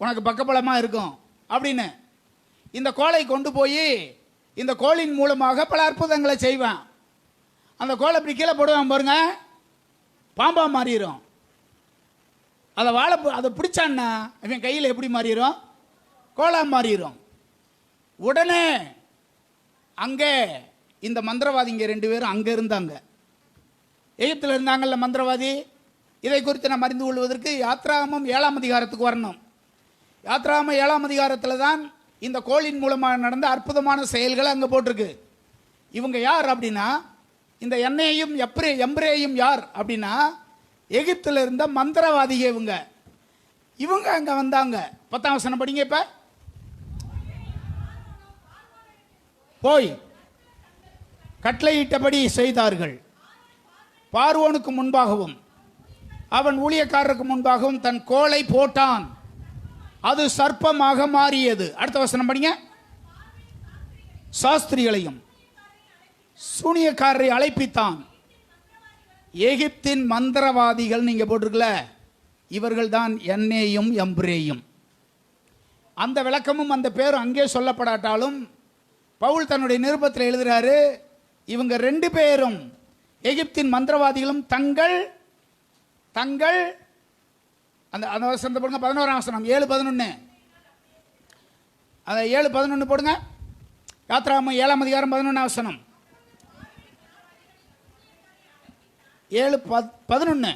உனக்கு பக்கபலமாக இருக்கும் அப்படின்னு. இந்த கோலை கொண்டு போய் இந்த கோலின் மூலமாக பல அற்புதங்களை செய்வேன். அந்த கோலை இப்படி கீழே போடுவான் பாருங்க, பாம்பா மாறிடும். அதை பிடிச்சான்னா இவன் கையில் எப்படி மாறிடும்? கோலா மாறிடும். உடனே அங்கே இந்த மந்திரவாதிங்க 2 பேரும் அங்கே இருந்தாங்க. எகிப்தில் இருந்தாங்கல்ல மந்திரவாதி. இதை குறித்து நாம் அறிந்து கொள்வதற்கு யாத்ராகமம் 7ஆம் அதிகாரத்துக்கு வரணும். யாத்ராகமம் 7ஆம் அதிகாரத்தில் தான் இந்த கோளின் மூலமாக நடந்த அற்புதமான செயல்களை அங்கே போட்டிருக்கு. இவங்க யார் அப்படின்னா, இந்த எண்ணெயும் எம்பிரேயும் யார் அப்படின்னா, எகிப்தில் இருந்த மந்திரவாதிக இவங்க அங்கே வந்தாங்க. 10ஆம் வசனம் படிங்க. இப்ப போய் கட்டளையிட்டபடி செய்தார்கள். பார்வோனுக்கு முன்பாகவும் அவன் ஊழியக்காரருக்கு முன்பாகவும் தன் கோலை போட்டான், அது சர்ப்பமாக மாறியது. அடுத்த வசனம் படிங்க. சாஸ்திரிகளையும் சூனியக்காரரை அழைப்பித்தான். எகிப்தின் மந்திரவாதிகள் நீங்க போட்டிருக்கல, இவர்கள் தான் எண்ணேயும் எம்பிரேயும். அந்த விளக்கமும் அந்த பேரும் அங்கே சொல்லப்படாட்டாலும் பவுல் தன்னுடைய நிருபத்தில் எழுதுகிறாரு, இவங்க 2 பேரும் எகிப்தின் மந்திரவாதிகளும் தங்கள் அந்த அந்த வசனத்தை போடுங்க. 11ஆம் வசனம் 7:11. அந்த 7:11 போடுங்க. யாத்ராகமம் 7ஆம் அதிகாரம் 11ஆம் வசனம். 7:11.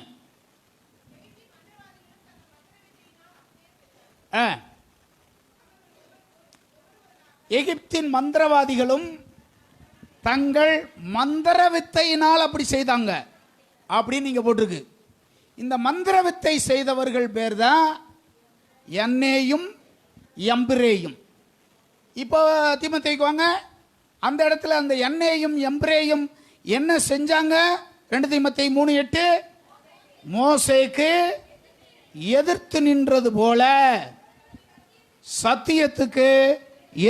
எகிப்தின் மந்திரவாதிகளும் தங்கள் மந்திர வித்தையினால் அப்படி செய்தாங்க அப்படின்னு நீங்க போட்டிருக்கு. இந்த மந்திர வித்தை செய்தவர்கள் பேர் தான் எண்ணேயும் எம்பிரேயும். இப்போ தீமோத்தேயுக்கு வாங்க. அந்த இடத்துல அந்த எண்ணேயும் எம்பிரேயும் என்ன செஞ்சாங்க? 2 தீமோத்தேயு 3:8, மோசேக்கு எதிர்த்து நின்றது போல சத்தியத்துக்கு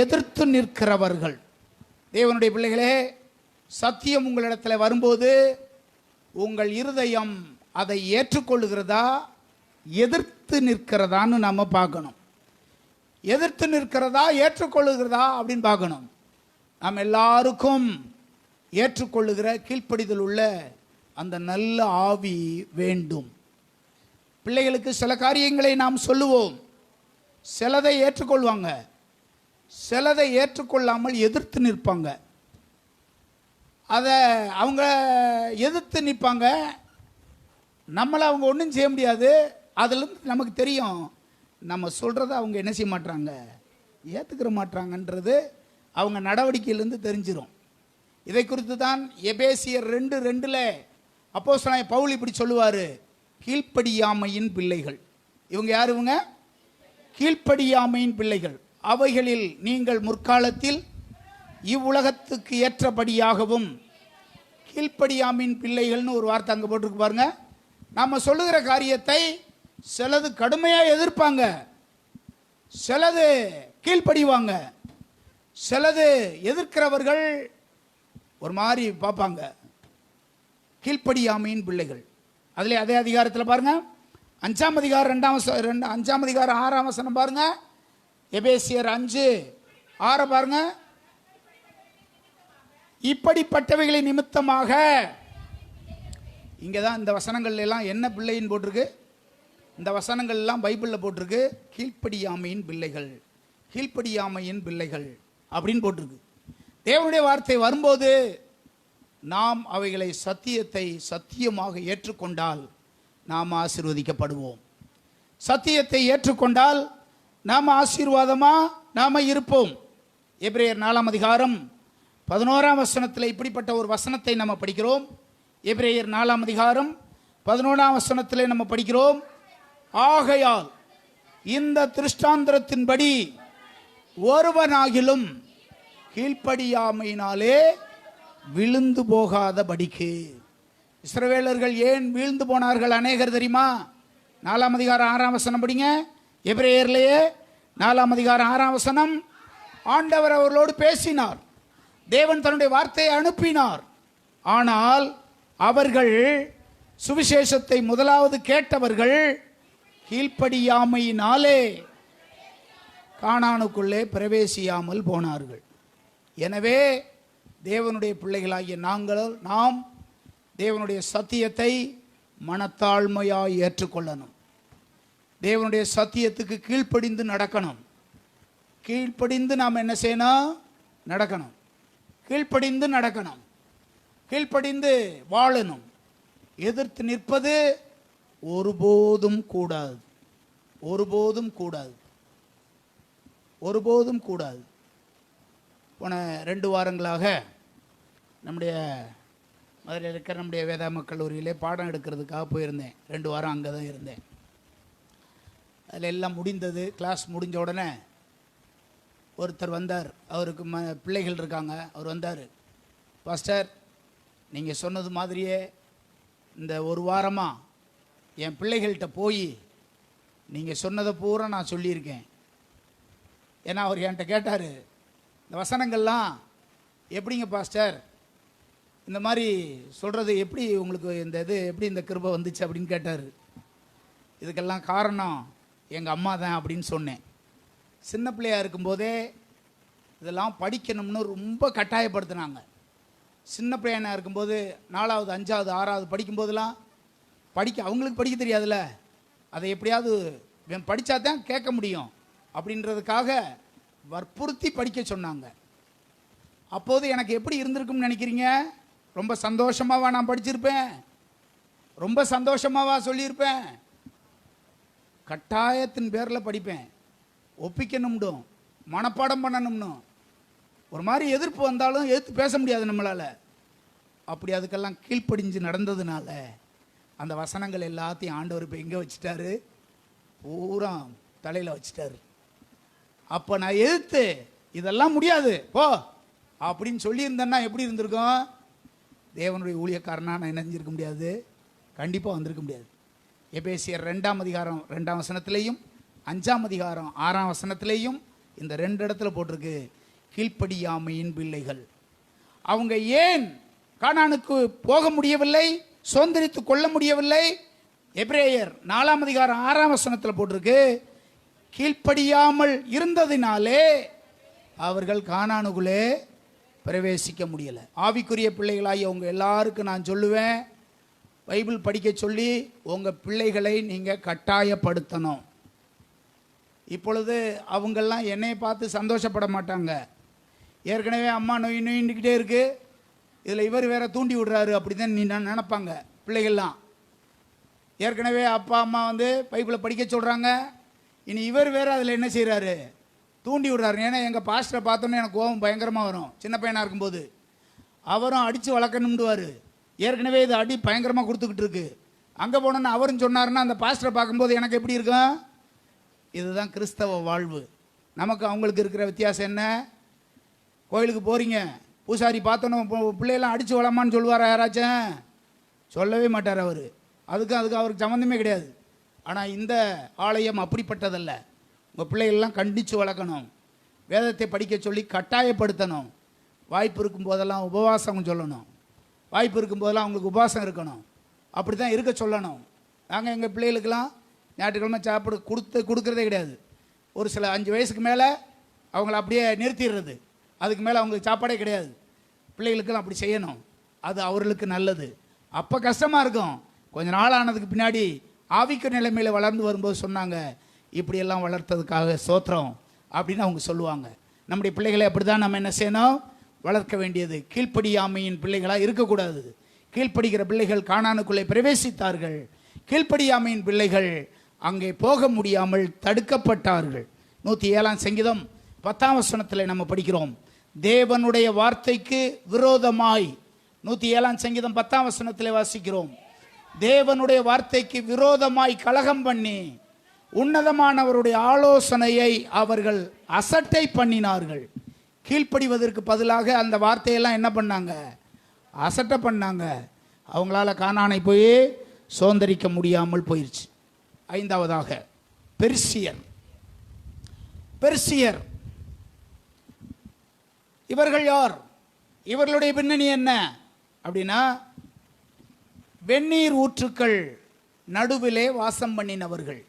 எதிர்த்து நிற்கிறவர்கள். தேவனுடைய பிள்ளைகளே, சத்தியம் உங்களிடத்தில் வரும்போது உங்கள் இருதயம் அதை ஏற்றுக்கொள்ளுகிறதா எதிர்த்து நிற்கிறதான்னு நம்ம பார்க்கணும். எதிர்த்து நிற்கிறதா ஏற்றுக்கொள்ளுகிறதா அப்படின்னு பார்க்கணும். நம்ம எல்லாருக்கும் ஏற்றுக்கொள்ளுகிற கீழ்ப்படிதல் உள்ள அந்த நல்ல ஆவி வேண்டும். பிள்ளைகளுக்கு சில காரியங்களை நாம் சொல்லுவோம், சிலதை ஏற்றுக்கொள்வாங்க, சிலதை ஏற்றுக்கொள்ளாமல் எதிர்த்து நிற்பாங்க. அதை அவங்க எதிர்த்து நிற்பாங்க, நம்மளை அவங்க ஒன்றும் செய்ய முடியாது. அதுலேருந்து நமக்கு தெரியும் நம்ம சொல்கிறத அவங்க என்ன செய்ய மாட்டாங்க, ஏற்றுக்கிற மாட்டாங்கன்றது அவங்க நடவடிக்கையிலேருந்து தெரிஞ்சிடும். இதை குறித்து தான் எபேசியர் 2:2 அப்போஸ்தலனாகிய பவுல் இப்படி சொல்லுவார், கீழ்ப்படியாமையின் பிள்ளைகள். இவங்க யார்? இவங்க கீழ்ப்படியாமையின் பிள்ளைகள். அவைகளில் நீங்கள் முற்காலத்தில் இவ்வுலகத்துக்கு ஏற்றபடியாகவும், கீழ்ப்படியாமையின் பிள்ளைகள்னு ஒரு வார்த்தை அங்கே போட்டிருக்கு பாருங்க. நம்ம சொல்லுகிற காரியத்தை சிலது கடுமையாக எதிர்ப்பாங்க, சிலது கீழ்ப்படிவாங்க, சிலது எதிர்க்கிறவர்கள் ஒரு மாதிரி பார்ப்பாங்க. கீழ்ப்படியாமையின் பிள்ளைகள். அதில் அதே அதிகாரத்தில் பாருங்க, 5ஆம் அதிகாரம் 5ஆம் அதிகாரம் 6ஆம் வசனம் பாருங்க. எபேசியர் 5:6 பாருங்க. இப்படிப்பட்டவைகளின் நிமித்தமாக, இங்கே தான் இந்த வசனங்கள் எல்லாம் என்ன பிள்ளைன்னு போட்டிருக்கு, இந்த வசனங்கள் எல்லாம் பைபிளில் போட்டிருக்கு, கீழ்ப்படியாமையின் பிள்ளைகள், கீழ்ப்படியாமையின் பிள்ளைகள் அப்படின்னு போட்டிருக்கு. தேவனுடைய வார்த்தை வரும்போது நாம் அவைகளை சத்தியத்தை சத்தியமாக ஏற்றுக்கொண்டால் நாம் ஆசீர்வதிக்கப்படுவோம். சத்தியத்தை ஏற்றுக்கொண்டால் நாம் ஆசீர்வாதமாக நாம் இருப்போம். எபிரேயர் 4ஆம் அதிகாரம் 11ஆம் வசனத்தில் இப்படிப்பட்ட ஒரு வசனத்தை நம்ம படிக்கிறோம். எபிரேயர் 4ஆம் அதிகாரம் 11ஆம் வசனத்தில் நம்ம படிக்கிறோம், ஆகையால் இந்த திருஷ்டாந்தரத்தின்படி ஒருவனாகிலும் கீழ்ப்படியாமையினாலே விழுந்து போகாதபடிக்கு. இஸ்ரவேலர்கள் ஏன் வீழ்ந்து போனார்கள் அநேகர் தெரியுமா? 4ஆம் அதிகாரம் 6ஆம் வசனம் படிங்க. எபிரேயர்லேயே 4ஆம் அதிகாரம் 6ஆம் வசனம். ஆண்டவர் அவர்களோடு பேசினார், தேவன் தன்னுடைய வார்த்தையை அனுப்பினார். ஆனால் அவர்கள் சுவிசேஷத்தை முதலாவது கேட்டவர்கள் கீழ்ப்படியாமையினாலே கானானுக்குள்ளே பிரவேசியாமல் போனார்கள். எனவே தேவனுடைய பிள்ளைகளாகிய நாம் தேவனுடைய சத்தியத்தை மனத்தாழ்மையாய் ஏற்றுக்கொள்ளணும். தேவனுடைய சத்தியத்துக்கு கீழ்ப்படிந்து நடக்கணும். கீழ்ப்படிந்து நாம் என்ன செய்யணும்? நடக்கணும். கீழ்ப்படிந்து நடக்கணும், கீழ்ப்படிந்து வாழணும். எதிர்த்து நிற்பது ஒருபோதும் கூடாது, ஒருபோதும் கூடாது, ஒருபோதும் கூடாது. போன 2 வாரங்களாக நம்முடைய மதுரையில் இருக்கிற நம்முடைய வேதாம கல்லூரியிலே பாடம் எடுக்கிறதுக்காக போயிருந்தேன். 2 வாரம் அங்கே தான் இருந்தேன். அதில் எல்லாம் முடிந்தது. கிளாஸ் முடிஞ்ச உடனே ஒருத்தர் வந்தார், அவருக்கு பிள்ளைகள் இருக்காங்க. அவர் வந்தார், பாஸ்டர் நீங்கள் சொன்னது மாதிரியே இந்த 1 வாரமாக என் பிள்ளைகள்கிட்ட போய் நீங்கள் சொன்னதை பூரா நான் சொல்லியிருக்கேன். ஏன்னா அவர் என்கிட்ட கேட்டார், இந்த வசனங்கள்லாம் எப்படிங்க பாஸ்டர் இந்த மாதிரி சொல்கிறது, எப்படி உங்களுக்கு இந்த இது எப்படி இந்த கிருபை வந்துச்சு அப்படின்னு கேட்டார். இதுக்கெல்லாம் காரணம் எங்கள் அம்மா தான் அப்படின்னு சொன்னேன். சின்ன பிள்ளையாக இருக்கும்போதே இதெல்லாம் படிக்கணும்னு ரொம்ப கட்டாயப்படுத்தினாங்க. சின்ன பிள்ளையாக இருக்கும்போது 4வது 5வது 6வது படிக்கும்போதெல்லாம் அவங்களுக்கு படிக்க தெரியாதுல்ல, அதை எப்படியாவது படித்தா தான் கேட்க முடியும் அப்படின்றதுக்காக வற்புறுத்தி படிக்க சொன்னாங்க. அப்போது எனக்கு எப்படி இருந்திருக்கும்னு நினைக்கிறீங்க? ரொம்ப சந்தோஷமாவா நான் படிச்சிருப்பேன்? ரொம்ப சந்தோஷமாவா சொல்லியிருப்பேன்? கட்டாயத்தின் பேரில் படிப்பேன். ஒப்பிக்கணும்டும், மனப்பாடம் பண்ணணும்னு ஒரு மாதிரி எதிர்ப்பு வந்தாலும் எதிர்த்து பேச முடியாது நம்மளால். அப்படி அதுக்கெல்லாம் கீழ்ப்படிஞ்சு நடந்ததுனால அந்த வசனங்கள் எல்லாத்தையும் ஆண்டவர் இப்போ எங்கே வச்சுட்டாரு? பூரா தலையில் வச்சுட்டாரு. அப்போ நான் எதிர்த்து இதெல்லாம் முடியாது போ அப்படின்னு சொல்லியிருந்தேன்னா எப்படி இருந்திருக்கும்? தேவனுடைய ஊழியக்காரனா நான் நினைஞ்சிருக்க முடியாது, கண்டிப்பாக வந்திருக்க முடியாது. எபேசியர் 2ஆம் அதிகாரம் 2ஆம் வசனத்திலையும் 5ஆம் அதிகாரம் 6ஆம் வசனத்திலையும் இந்த 2 இடத்துல போட்டிருக்கு, கீழ்ப்படியாமையின் பிள்ளைகள். அவங்க ஏன் கானானுக்கு போக முடியவில்லை, சுதந்திரித்து கொள்ள முடியவில்லை? எபிரேயர் 4ஆம் அதிகாரம் 6ஆம் வசனத்தில் போட்டிருக்கு, கீழ்ப்படியாமல் இருந்ததினாலே அவர்கள் கானானுக்குள்ளே பிரவேசிக்க முடியலை. ஆவிக்குரிய பிள்ளைகளாகி உங்கள் எல்லாருக்கும் நான் சொல்லுவேன், பைபிள் படிக்க சொல்லி உங்கள் பிள்ளைகளை நீங்கள் கட்டாயப்படுத்தணும். இப்பொழுது அவங்கெல்லாம் என்னை பார்த்து சந்தோஷப்பட மாட்டாங்க. ஏற்கனவே அம்மா நொய் நொயின்னுக்கிட்டே இருக்குது, இதில் இவர் வேற தூண்டி விடுறாரு அப்படி தான் நீ நினைப்பாங்க பிள்ளைகள்லாம். ஏற்கனவே அப்பா அம்மா பைபிளை படிக்க சொல்கிறாங்க, இனி இவர் வேறு அதில் என்ன செய்கிறாரு, தூண்டி விடுறாரு. ஏன்னா எங்கள் பாஸ்டரை பார்த்தோன்னே எனக்கு கோபம் பயங்கரமாக வரும். சின்ன பையனாக இருக்கும்போது அவரும் அடித்து வளர்க்கணும்டுவார். ஏற்கனவே இது அடி பயங்கரமாக கொடுத்துக்கிட்டு இருக்கு. அங்கே போனோன்னு அவரும் சொன்னாருன்னா அந்த பாஸ்டரை பார்க்கும்போது எனக்கு எப்படி இருக்கும்? இதுதான் கிறிஸ்தவ வாழ்வு. நமக்கு அவங்களுக்கு இருக்கிற வித்தியாசம் என்ன? கோயிலுக்கு போகிறீங்க, பூசாரி பார்த்தோன்னு பிள்ளையெல்லாம் அடித்து வளமான்னு சொல்லுவாரா யாராச்சும்? சொல்லவே மாட்டார் அவர். அதுக்கு அவருக்கு சம்மந்தமே கிடையாது. ஆனால் இந்த ஆலயம் அப்படிப்பட்டதல்ல. உங்கள் பிள்ளைகள்லாம் கண்டித்து வளர்க்கணும், வேதத்தை படிக்க சொல்லி கட்டாயப்படுத்தணும். வாய்ப்பு இருக்கும் போதெல்லாம் உபவாசம் சொல்லணும், வாய்ப்பு இருக்கும் போதெல்லாம் அவங்களுக்கு உபவாசம் இருக்கணும். அப்படி தான் இருக்க சொல்லணும். நாங்கள் எங்கள் பிள்ளைகளுக்கெல்லாம் ஞாயிற்றுக்கிழமை சாப்பிடு கொடுக்குறதே கிடையாது. ஒரு சில 5 வயசுக்கு மேலே அவங்கள அப்படியே நிறுத்திடுறது. அதுக்கு மேலே அவங்களுக்கு சாப்பாடே கிடையாது. பிள்ளைகளுக்கெல்லாம் அப்படி செய்யணும், அது அவர்களுக்கு நல்லது. அப்போ கஷ்டமாக இருக்கும். கொஞ்ச நாள் ஆனதுக்கு பின்னாடி ஆவிக்கு நிலைமையில் வளர்ந்து வரும்போது சொன்னாங்க, இப்படியெல்லாம் வளர்த்ததுக்காக சோத்திரம் அப்படின்னு அவங்க சொல்லுவாங்க. நம்முடைய பிள்ளைகளை அப்படி தான் நம்ம என்ன செய்யணும், வளர்க்க வேண்டியது. கீழ்ப்படியாமையின் பிள்ளைகளாக இருக்கக்கூடாது. கீழ்ப்படுகிற பிள்ளைகள் கானானுக்குள்ளே பிரவேசித்தார்கள். கீழ்ப்படியாமையின் பிள்ளைகள் அங்கே போக முடியாமல் தடுக்கப்பட்டார்கள். 107ஆம் சங்கீதம் 10ஆம் வசனத்தில் நம்ம படிக்கிறோம், தேவனுடைய வார்த்தைக்கு விரோதமாய். 107ஆம் சங்கீதம் 10ஆம் வசனத்தில் வாசிக்கிறோம், தேவனுடைய வார்த்தைக்கு விரோதமாய் கலகம் பண்ணி உன்னதமானவருடைய ஆலோசனையை அவர்கள் அசட்டை பண்ணினார்கள். கீழ்ப்படிவதற்கு பதிலாக அந்த வார்த்தையெல்லாம் என்ன பண்ணாங்க, அசட்டை பண்ணாங்க. அவங்களால கானானை போய் சுதந்தரிக்க முடியாமல் போயிடுச்சு. 5ஆவதாக பெர்சியர். இவர்கள் யார்? இவர்களுடைய பின்னணி என்ன அப்படின்னா, வெந்நீர் ஊற்றுக்கள் நடுவிலே வாசம் பண்ணினவர்கள்.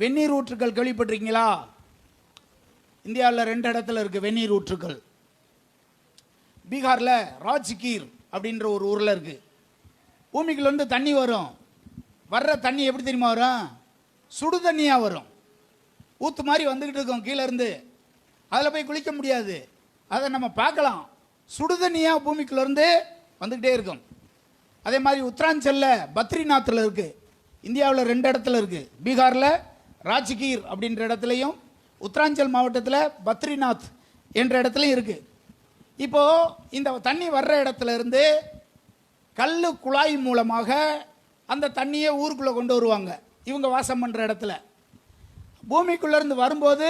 வெந்நீர் ஊற்றுக்கள் கேள்விப்பட்டிருக்கீங்களா? இந்தியாவில் 2 இடத்துல இருக்குது வெந்நீர் ஊற்றுக்கள். பீகாரில் ராஜ்கீர் அப்படின்ற ஒரு ஊரில் இருக்குது. பூமிக்குள்ள தண்ணி வரும். வர்ற தண்ணி எப்படி தெரியுமா வரும்? சுடு தண்ணியாக வரும். ஊற்று மாதிரி வந்துக்கிட்டு இருக்கோம் கீழே இருந்து. அதில் போய் குளிக்க முடியாது, அதை நம்ம பார்க்கலாம். சுடு தண்ணியாக பூமிக்குள்ளேருந்து வந்துக்கிட்டே இருக்கும். அதே மாதிரி உத்தராஞ்சலில் பத்ரிநாத்தில் இருக்குது. இந்தியாவில் 2 இடத்துல இருக்குது. பீகாரில் ராஜ்கீர் அப்படின்ற இடத்துலையும் உத்தராஞ்சல் மாவட்டத்தில் பத்ரிநாத் என்ற இடத்துலையும் இருக்குது. இப்போது இந்த தண்ணி வர்ற இடத்துல இருந்து கல் குழாய் மூலமாக அந்த தண்ணியை ஊருக்குள்ளே கொண்டு வருவாங்க. இவங்க வாசம் பண்ணுற இடத்துல பூமிக்குள்ளேருந்து வரும்போது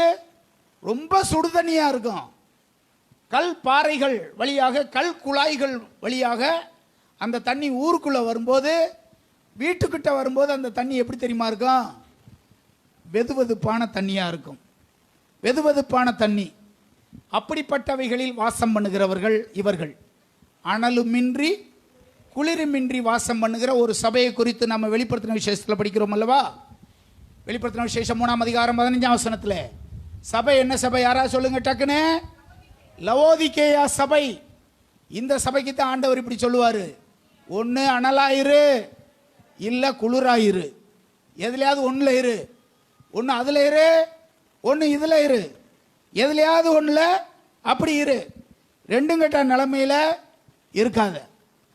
ரொம்ப சுடு தண்ணியாக இருக்கும். கல் பாறைகள் வழியாக, கல் குழாய்கள் வழியாக அந்த தண்ணி ஊருக்குள்ளே வரும்போது, வீட்டுக்கிட்ட வரும்போது அந்த தண்ணி எப்படி தெரியுமா இருக்கும்? வெதுவெதுப்பான தண்ணியாக இருக்கும். வெதுவெதுப்பான தண்ணி. அப்படிப்பட்டவைகளில் வாசம் பண்ணுகிறவர்கள் இவர்கள். அனலுமின்றி குளிருமின்றி வாசம் பண்ணுகிற ஒரு சபையை குறித்து நம்ம வெளிப்படுத்தின விசேஷத்தில் படிக்கிறோம் அல்லவா? வெளிப்படுத்தின விசேஷம் 3ஆம் அதிகாரம் 15ஆம் வசனத்தில் சபை என்ன சபை? யாராவது சொல்லுங்க டக்குன்னு. லவோதிக்கேயா சபை. இந்த சபைக்கு தான் ஆண்டவர் இப்படி சொல்லுவார், ஒன்று அனலாயிரு, இல்லை குளிராயிரு. எதுலையாவது ஒன்றில் இரு. ஒன்று அதில் இரு, ஒன்று இதில் இரு. எதுலையாவது ஒன்றில் அப்படி இரு. 2 கட்ட நிலைமையில் இருக்காத.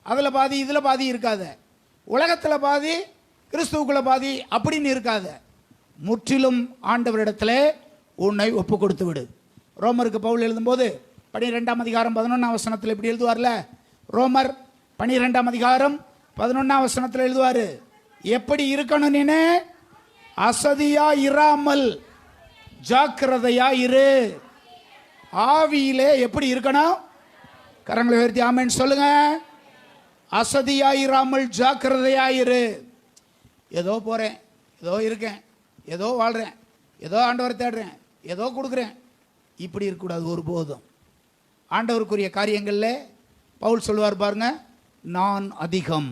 அதில் பாதி இதில் பாதி இருக்காத. உலகத்தில் பாதி கிறிஸ்துவுக்குள்ள பாதி அப்படின்னு இருக்காத. முற்றிலும் ஆண்டவரிடத்தில் உன்னை ஒப்பு கொடுத்து விடு. ரோமருக்கு பவுல் எழுதும்போது 12ஆம் அதிகாரம் 11ஆம் வசனத்தில் இப்படி எழுதுவார்ல. ரோமர் 12ஆம் அதிகாரம் 11ஆம் வசனத்தில் எழுதுவார், எப்படி இருக்கணும் நீனு? அசதியா இராமல் ஜாக்கிரதையா இரு. ஆவியிலே எப்படி இருக்கணும்? கரங்களை உயர்த்தி ஆமென் சொல்லுங்க. அசதியாயிராமல் ஜாக்கிரதையாயிரு. ஏதோ போகிறேன், ஏதோ இருக்கேன், ஏதோ வாழ்கிறேன், ஏதோ ஆண்டவரை தேடுறேன், ஏதோ கொடுக்குறேன், இப்படி இருக்கக்கூடாது ஒருபோதும். ஆண்டவருக்குரிய காரியங்களில் பவுல் சொல்லுவார் பாருங்க, நான் அதிகம்,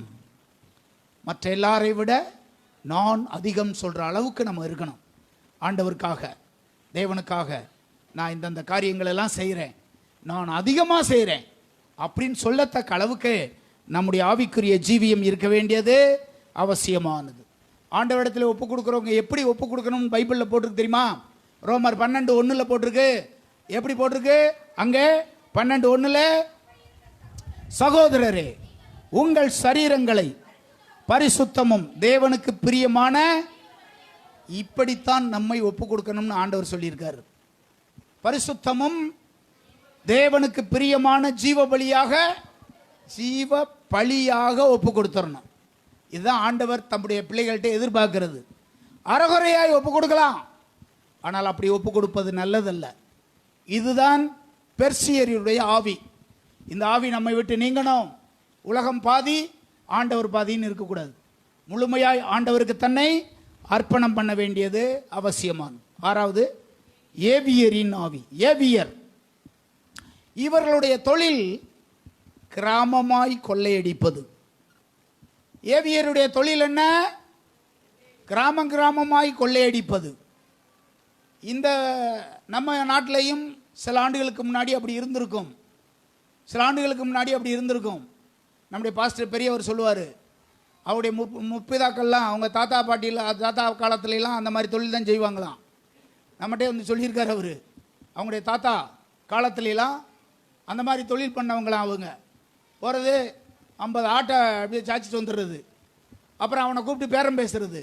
மற்ற எல்லாரை விட நான் அதிகம் சொல்கிற அளவுக்கு நம்ம இருக்கணும். ஆண்டவருக்காக, தேவனுக்காக நான் இந்தந்த காரியங்களெல்லாம் செய்கிறேன், நான் அதிகமாக செய்கிறேன் அப்படின்னு சொல்லத்தக்க அளவுக்கு நம்முடைய ஆவிக்குரிய ஜீவியம் இருக்க வேண்டியது அவசியமானது. ஆண்டவரிடத்தில் ஒப்பு கொடுக்குறவங்க எப்படி ஒப்பு கொடுக்கணும்னு பைபிளில் போட்டிருக்கு தெரியுமா? ரோமர் 12:1 போட்டிருக்கு. எப்படி போட்டிருக்கு? அங்கே 12:1, சகோதரரே உங்கள் சரீரங்களை பரிசுத்தமும் தேவனுக்கு பிரியமான, இப்படித்தான் நம்மை ஒப்பு கொடுக்கணும்னு ஆண்டவர் சொல்லியிருக்காரு. பரிசுத்தமும் தேவனுக்கு பிரியமான ஜீவ பலியாக ஒப்பு கொடுத்துடணும். இதுதான் ஆண்டவர் தம்முடைய பிள்ளைகள்கிட்ட எதிர்பார்க்கிறது. அறகுறையாய் ஒப்பு கொடுக்கலாம், ஆனால் அப்படி ஒப்பு கொடுப்பது நல்லதல்ல. இதுதான் பெர்சியருடைய ஆவி. இந்த ஆவி நம்மை விட்டு நீங்கணும். உலகம் பாதி ஆண்டவர் பாதின்னு இருக்கக்கூடாது. முழுமையாய் ஆண்டவருக்கு தன்னை அர்ப்பணம் பண்ண வேண்டியது அவசியமானது. 6வது, ஏவியரின் ஆவி. ஏவியர் இவர்களுடைய தொழில் கிராமமாய் கொள்ளையடிப்பது. ஏவியருடைய தொழில் என்ன? கிராமமாய் கொள்ளையடிப்பது. இந்த நம்ம நாட்டிலையும் சில ஆண்டுகளுக்கு முன்னாடி அப்படி இருந்திருக்கும். நம்முடைய பாஸ்டர் பெரியவர் சொல்லுவார், அவருடைய முப்பிதாக்கள்லாம் அவங்க தாத்தா காலத்துலலாம் அந்த மாதிரி தொழில் தான் செய்வாங்களாம். நம்மகிட்டே வந்து சொல்லியிருக்காரு அவர். அவங்களுடைய தாத்தா காலத்துலலாம் அந்த மாதிரி தொழில் பண்ணவங்களாம். அவங்க போகிறது 50 ஆட்டை அப்படியே சாச்சிட்டு வந்துடுறது, அப்புறம் அவனை கூப்பிட்டு பேரம் பேசுறது,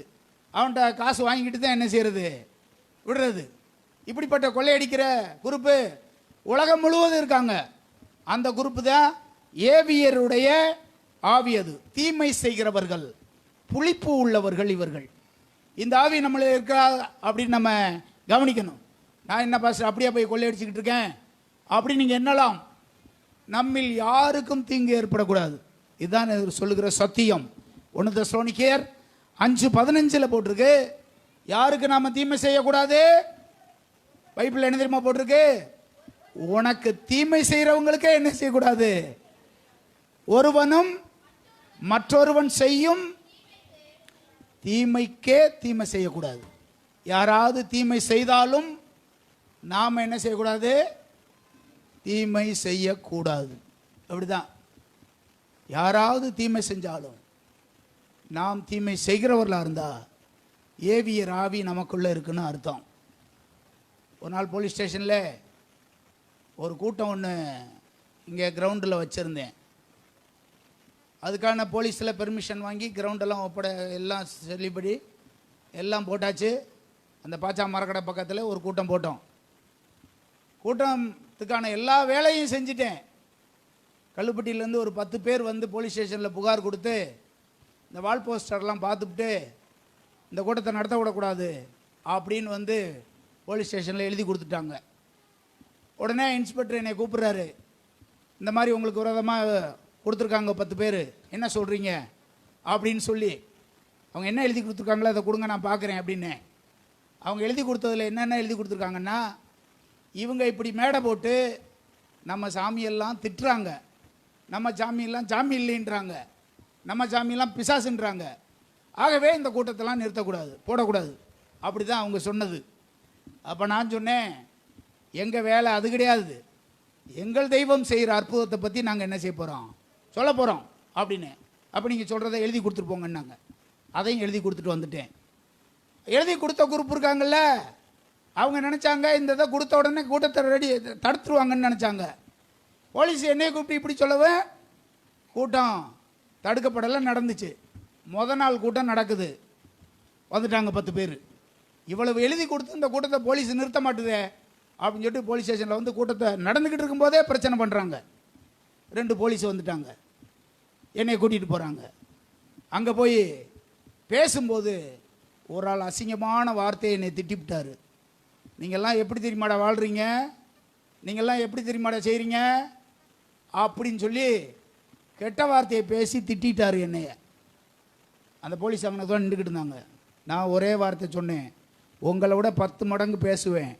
அவன்கிட்ட காசு வாங்கிக்கிட்டு தான் என்ன செய்கிறது, விடுறது. இப்படிப்பட்ட கொள்ளையடிக்கிற குரூப்பு உலகம் முழுவதும் இருக்காங்க. அந்த குரூப்பு தான் ஏவியருடைய ஆவி. அது தீமை செய்கிறவர்கள், புளிப்பு உள்ளவர்கள் இவர்கள். இந்த ஆவி நம்மள இருக்கா அப்படின்னு நம்ம கவனிக்கணும். நான் என்ன பாஸ்டர் அப்படியே போய் கொள்ளையடிச்சுக்கிட்டு இருக்கேன் அப்படி நீங்கள் என்னலாம்? நம்மில் யாருக்கும் தீங்கு ஏற்படக்கூடாது. இதுதான் சொல்லுகிற சத்தியம். 1 தெசலோனிக்கேயர் 5:15 போட்டிருக்கு. யாருக்கு நாம தீமை செய்யக்கூடாது? பைபிள் என்ன தெரியுமா போட்டிருக்கு? உனக்கு தீமை செய்கிறவங்களுக்கே என்ன செய்யக்கூடாது? ஒருவனும் மற்றொருவன் செய்யும் தீமைக்கே தீமை செய்யக்கூடாது. யாராவது தீமை செய்தாலும் நாம் என்ன செய்யக்கூடாது? தீமை செய்யக்கூடாது. அப்படிதான். யாராவது தீமை செஞ்சாலும் நாம் தீமை செய்கிறவர்களாக இருந்தால் ஏவியர் ஆவி நமக்குள்ளே இருக்குன்னு அர்த்தம். ஒரு நாள் போலீஸ் ஸ்டேஷனில் ஒரு கூட்டம் ஒன்று இங்கே கிரவுண்டில் வச்சுருந்தேன். அதுக்கான போலீஸில் பெர்மிஷன் வாங்கி கிரவுண்டெல்லாம் எல்லாம் செல்லிபடி எல்லாம் போட்டாச்சு. அந்த பாச்சா மரக்கடை பக்கத்தில் ஒரு கூட்டம் போட்டோம். கூட்டத்துக்கான எல்லா வேலையும் செஞ்சுட்டேன். கல்லுப்பட்டியிலேருந்து ஒரு 10 பேர் வந்து போலீஸ் ஸ்டேஷனில் புகார் கொடுத்து இந்த வால் போஸ்டர்லாம் பார்த்துட்டு இந்த கூட்டத்தை நடத்த விடக்கூடாது அப்படின்னு வந்து போலீஸ் ஸ்டேஷனில் எழுதி கொடுத்துட்டாங்க. உடனே இன்ஸ்பெக்டர் என்னை கூப்பிட்றாரு. இந்த மாதிரி உங்களுக்கு விரோதமாக கொடுத்துருக்காங்க 10 பேர், என்ன சொல்கிறீங்க அப்படின்னு சொல்லி. அவங்க என்ன எழுதி கொடுத்துருக்காங்களோ அதை கொடுங்க, நான் பார்க்குறேன் அப்படின்னு. அவங்க எழுதி கொடுத்ததில் என்னென்ன எழுதி கொடுத்துருக்காங்கன்னா, இவங்க இப்படி மேடை போட்டு நம்ம சாமியெல்லாம் திட்டுறாங்க, நம்ம சாமியெல்லாம் சாமி இல்லைன்றாங்க, நம்ம சாமியெல்லாம் பிசாசுன்றாங்க. ஆகவே இந்த கூட்டத்தெல்லாம் நிறுத்தக்கூடாது, போடக்கூடாது. அப்படி தான் அவங்க சொன்னது. அப்போ நான் சொன்னேன், எங்கள் வேலை அது கிடையாது. எங்கள் தெய்வம் செய்கிற அற்புதத்தை பற்றி நாங்கள் என்ன செய்ய போகிறோம், சொல்ல போகிறோம் அப்படின்னு. அப்போ நீங்கள் சொல்கிறத எழுதி கொடுத்துட்டு போங்கன்னாங்க. அதையும் எழுதி கொடுத்துட்டு வந்துட்டேன். எழுதி கொடுத்த குரூப் இருக்காங்கல்ல, அவங்க நினச்சாங்க இந்த இதை கொடுத்த உடனே கூட்டத்தை தடுத்துருவாங்கன்னு நினச்சாங்க. போலீஸ் என்னையை கூப்பிட்டு இப்படி சொல்லவே கூட்டம் தடுக்கப்படலை, நடந்துச்சு. நாள் கூட்டம் நடக்குது, வந்துட்டாங்க 10 பேர். இவ்வளவு எழுதி கொடுத்து இந்த கூட்டத்தை போலீஸ் நிறுத்த மாட்டுதே அப்படின்னு சொல்லிட்டு போலீஸ் ஸ்டேஷனில் வந்து கூட்டத்தை நடந்துக்கிட்டு இருக்கும்போதே பிரச்சனை பண்ணுறாங்க. 2 போலீஸ் வந்துட்டாங்க, என்னை கூட்டிகிட்டு போகிறாங்க. அங்கே போய் பேசும்போது ஒரு ஆள் அசிங்கமான வார்த்தையை என்னை திட்டிவிட்டார். நீங்கள்லாம் எப்படி தெரியுமாடா வாழ்கிறீங்க, நீங்கள்லாம் எப்படி தெரியுமாடா செய்கிறீங்க அப்படின்னு சொல்லி கெட்ட வார்த்தையை பேசி திட்டார் என்னைய. அந்த போலீஸ் அங்கே தான் நின்றுக்கிட்டு இருந்தாங்க. நான் ஒரே வார்த்தை சொன்னேன், உங்களை விட 10 மடங்கு பேசுவேன்.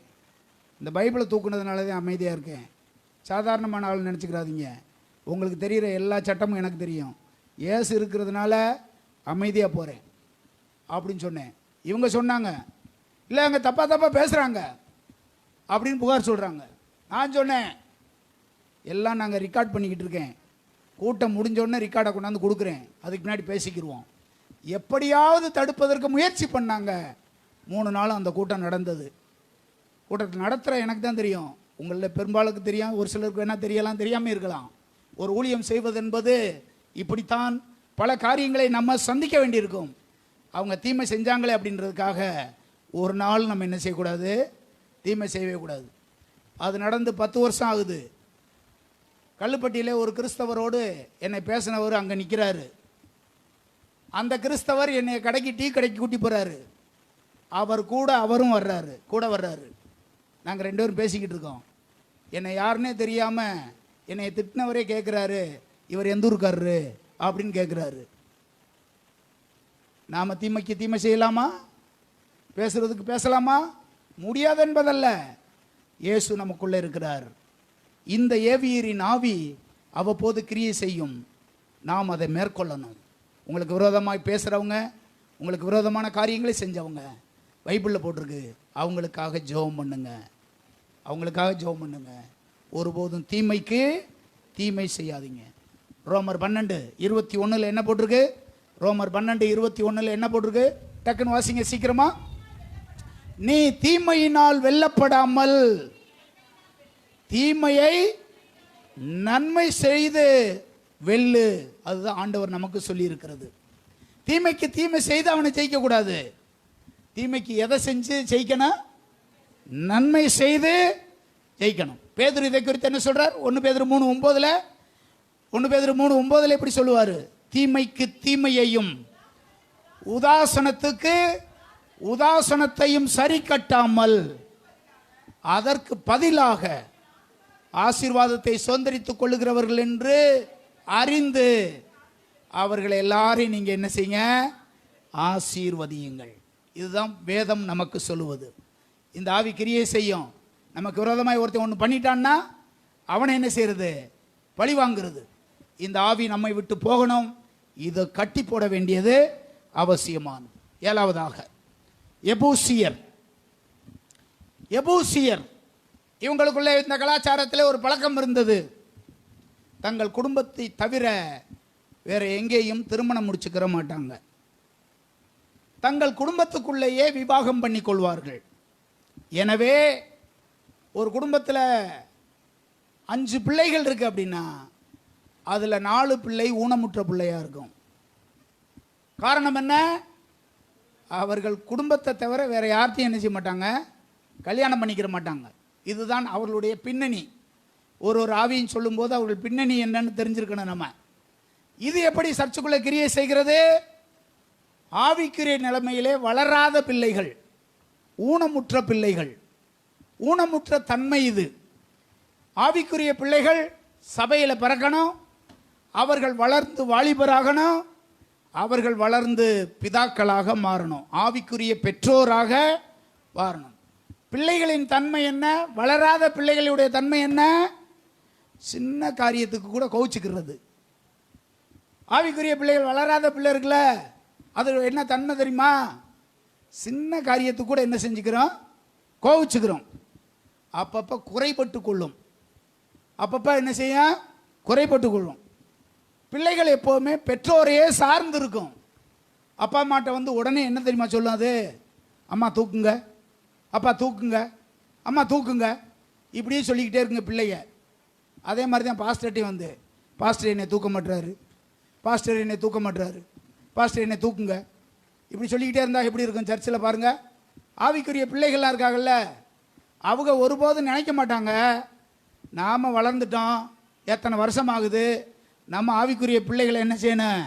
இந்த பைபிளை தூக்குனதுனால தான் அமைதியாக இருக்கேன். சாதாரணமான ஆள் நினச்சிக்கிறாதீங்க. உங்களுக்கு தெரிகிற எல்லா சட்டமும் எனக்கு தெரியும். ஏசு இருக்கிறதுனால அமைதியாக போகிறேன் அப்படின்னு சொன்னேன். இவங்க சொன்னாங்க, இல்லை அங்கே தப்பாக பேசுகிறாங்க அப்படின்னு புகார் சொல்கிறாங்க. நான் சொன்னேன், எல்லாம் நாங்கள் ரெக்கார்ட் பண்ணிக்கிட்டு இருக்கேன். கூட்டம் முடிஞ்சோடனே ரெக்கார்டை கொண்டாந்து கொடுக்குறேன், அதுக்கு முன்னாடி பேசிக்கிடுவோம். எப்படியாவது தடுப்பதற்கு முயற்சி பண்ணாங்க. 3 நாள் அந்த கூட்டம் நடந்தது. கூட்டத்தை நடத்துகிற எனக்கு தான் தெரியும், உங்களில் பெரும்பாலுக்கு தெரியும், ஒரு சிலருக்கு வேணால் தெரியலாம், தெரியாமல் இருக்கலாம். ஒரு ஊழியம் செய்வது என்பது இப்படித்தான். பல காரியங்களை நம்ம சந்திக்க வேண்டியிருக்கும். அவங்க தீமை செஞ்சாங்களே அப்படின்றதுக்காக ஒரு நாள் நம்ம என்ன செய்யக்கூடாது, தீமை செய்யவே கூடாது. அது நடந்து 10 வருஷம் ஆகுது. கல்லுப்பட்டியில் ஒரு கிறிஸ்தவரோடு என்னை பேசினவர் அங்கே நிற்கிறாரு. அந்த கிறிஸ்தவர் என்னை கடைக்கு டீ கடைக்கு கூட்டி போகிறாரு. அவரும் வர்றாரு, கூட வர்றாரு. நாங்கள் 2 பேரும் பேசிக்கிட்டு இருக்கோம். என்னை யாருன்னே தெரியாமல் என்னை திட்டினவரே கேட்குறாரு, இவர் எந்த ஊருக்காரரு அப்படின்னு கேட்குறாரு. நாம் தீமைக்கு தீமை செய்யலாமா, பேசுறதுக்கு பேசலாமா? முடியாது என்பதல்ல, இயேசு நமக்குள்ளே இருக்கிறார். இந்த ஏவியரின் ஆவி அவ்வப்போது கிரியை செய்யும், நாம் அதை மேற்கொள்ளணும். உங்களுக்கு விரோதமாய் பேசுகிறவங்க, உங்களுக்கு விரோதமான காரியங்களை செஞ்சவங்க பைபிளில் போட்டிருக்கு, அவங்களுக்காக ஜெபம் பண்ணுங்க, அவங்களுக்காக ஜெபம் பண்ணுங்க. ஒருபோதும் தீமைக்கு தீமை செய்யாதீங்க. ரோமர் 12:21 என்ன போட்டிருக்கு? ரோமர் 12:21 என்ன போட்டிருக்கு? டக்குன்னு வாசிங்க சீக்கிரமா. நீ தீமையினால் வெல்லப்படாமல் தீமையை நன்மை செய்து வெல்லு. அதுதான் ஆண்டவர் நமக்கு சொல்லி இருக்கிறது. தீமைக்கு தீமை செய்து அவனை ஜெயிக்க கூடாது. தீமைக்கு எதை செஞ்சு ஜெயிக்கணும்? நன்மை செய்து ஜெயிக்கணும். பேதுரு இதை குறித்து என்ன சொல்றார்? 1 பேதுரு 3:9 எப்படி சொல்லுவார்? தீமைக்கு தீமையையும் உதாசனத்துக்கு உதாசனத்தையும் சரி கட்டாமல் அதற்கு பதிலாக ஆசீர்வாதத்தை சுதந்திரித்துக் கொள்ளுகிறவர்கள் என்று அறிந்து அவர்களை எல்லாரையும் நீங்க என்ன செய்யுங்க? ஆசீர்வதியுங்கள். இதுதான் வேதம் நமக்கு சொல்லுவது. இந்த ஆவி கிரியை செய்யும். நமக்கு விரோதமாய் ஒருத்தன் ஒன்று பண்ணிட்டான்னா அவனை என்ன செய்யறது? பழி வாங்குறது. இந்த ஆவி நம்மை விட்டு போகணும். இதை கட்டி போட வேண்டியது அவசியமானது. 7வதாக எபூசியர். இவங்களுக்குள்ளே இந்த கலாச்சாரத்தில் ஒரு பழக்கம் இருந்தது. தங்கள் குடும்பத்தை தவிர வேற எங்கேயும் திருமணம் முடிச்சுக்கிற மாட்டாங்க. தங்கள் குடும்பத்துக்குள்ளேயே விவாகம் பண்ணி கொள்வார்கள். எனவே ஒரு குடும்பத்தில் 5 பிள்ளைகள் இருக்கு அப்படின்னா அதில் 4 பிள்ளை ஊனமுற்ற பிள்ளையா இருக்கும். காரணம் என்ன? அவர்கள் குடும்பத்தை தவிர வேற யார்த்தையும் என்ன செய்ய மாட்டாங்க? கல்யாணம் பண்ணிக்கிற மாட்டாங்க. இதுதான் அவர்களுடைய பின்னணி. ஒரு ஆவியும் சொல்லும்போது அவர்கள் பின்னணி என்னன்னு தெரிஞ்சிருக்கணும் நம்ம. இது எப்படி சர்ச்சுக்குள்ள கிரியை செய்கிறது? ஆவிக்குரிய நிலைமையிலே வளராத பிள்ளைகள், ஊனமுற்ற பிள்ளைகள், ஊனமுற்ற தன்மை இது. ஆவிக்குரிய பிள்ளைகள் சபையில் பிறக்கணும், அவர்கள் வளர்ந்து வாலிபராகணும், அவர்கள் வளர்ந்து பிதாக்களாக மாறணும், ஆவிக்குரிய பெற்றோராக மாறணும். பிள்ளைகளின் தன்மை என்ன? வளராத பிள்ளைகளுடைய தன்மை என்ன? சின்ன காரியத்துக்கு கூட கோவிச்சுக்கிறது. ஆவிக்குரிய பிள்ளைகள் வளராத பிள்ளை இருக்குல்ல, அது என்ன தன்மை தெரியுமா? சின்ன காரியத்துக்கு கூட என்ன செஞ்சுக்கிறோம்? கோவிச்சுக்கிறோம். அப்பப்போ குறைபட்டு கொள்ளும். அப்பப்போ என்ன செய்யும்? குறைபட்டு கொள்ளும். பிள்ளைகள் எப்போவுமே பெற்றோரையே சார்ந்து இருக்கும். அப்பா அம்மாட்ட வந்து உடனே என்ன தெரியுமா சொல்லும்? அது அம்மா தூக்குங்க, அப்பா தூக்குங்க, அம்மா தூக்குங்க, இப்படியே சொல்லிக்கிட்டே இருக்குங்க பிள்ளைங்க. அதே மாதிரி தான் பாஸ்டர்ட்டையும் வந்து, பாஸ்டர் என்னை தூக்க மாட்டுறாரு, பாஸ்டர் என்னை தூக்க மாட்டுறாரு, பாஸ்டர் என்னை தூக்குங்க, இப்படி சொல்லிக்கிட்டே இருந்தால் எப்படி இருக்கும்? சர்ச்சில் பாருங்கள், ஆவிக்குரிய பிள்ளைகள்லாம் இருக்காங்கல்ல, அவங்க ஒருபோதும் நினைக்க மாட்டாங்க நாம் வளர்ந்துட்டோம், எத்தனை வருஷம் ஆகுது, நம்ம ஆவிக்குரிய பிள்ளைகளை என்ன செய்யணும்?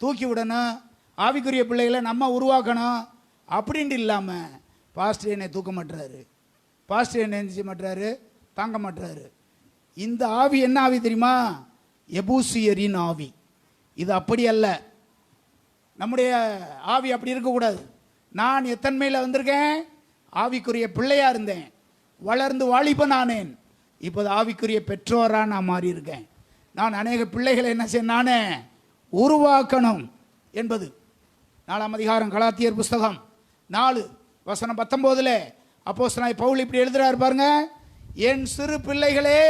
தூக்கி விடணும், ஆவிக்குரிய பிள்ளைகளை நம்ம உருவாக்கணும் அப்படின்ட்டு இல்லாமல் பாஸ்டர் என்னை தூக்க மாட்டுறாரு, பாஸ்டர் என்னை என்ன செய்ய மாட்டுறாரு? தாங்க மாட்டுறாரு. இந்த ஆவி என்ன ஆவி தெரியுமா? எபூசியரின் ஆவி. இது அப்படி அல்ல. நம்முடைய ஆவி அப்படி இருக்கக்கூடாது. நான் எத்தன்மையில் வந்திருக்கேன்? ஆவிக்குரிய பிள்ளையா இருந்தேன், வளர்ந்து வாலிபன் ஆனேன், இப்போது ஆவிக்குரிய பெற்றோராக நான் மாறி இருக்கேன். நான் அநேக பிள்ளைகளை என்ன செய்ய நானே உருவாக்கணும் என்பது. 4ஆம் அதிகாரம் கலாத்தியர் புஸ்தகம் 4:19 அப்போஸ்தலனாகிய பவுல் இப்படி எழுதுறாரு பாருங்க. என் சிறு பிள்ளைகளே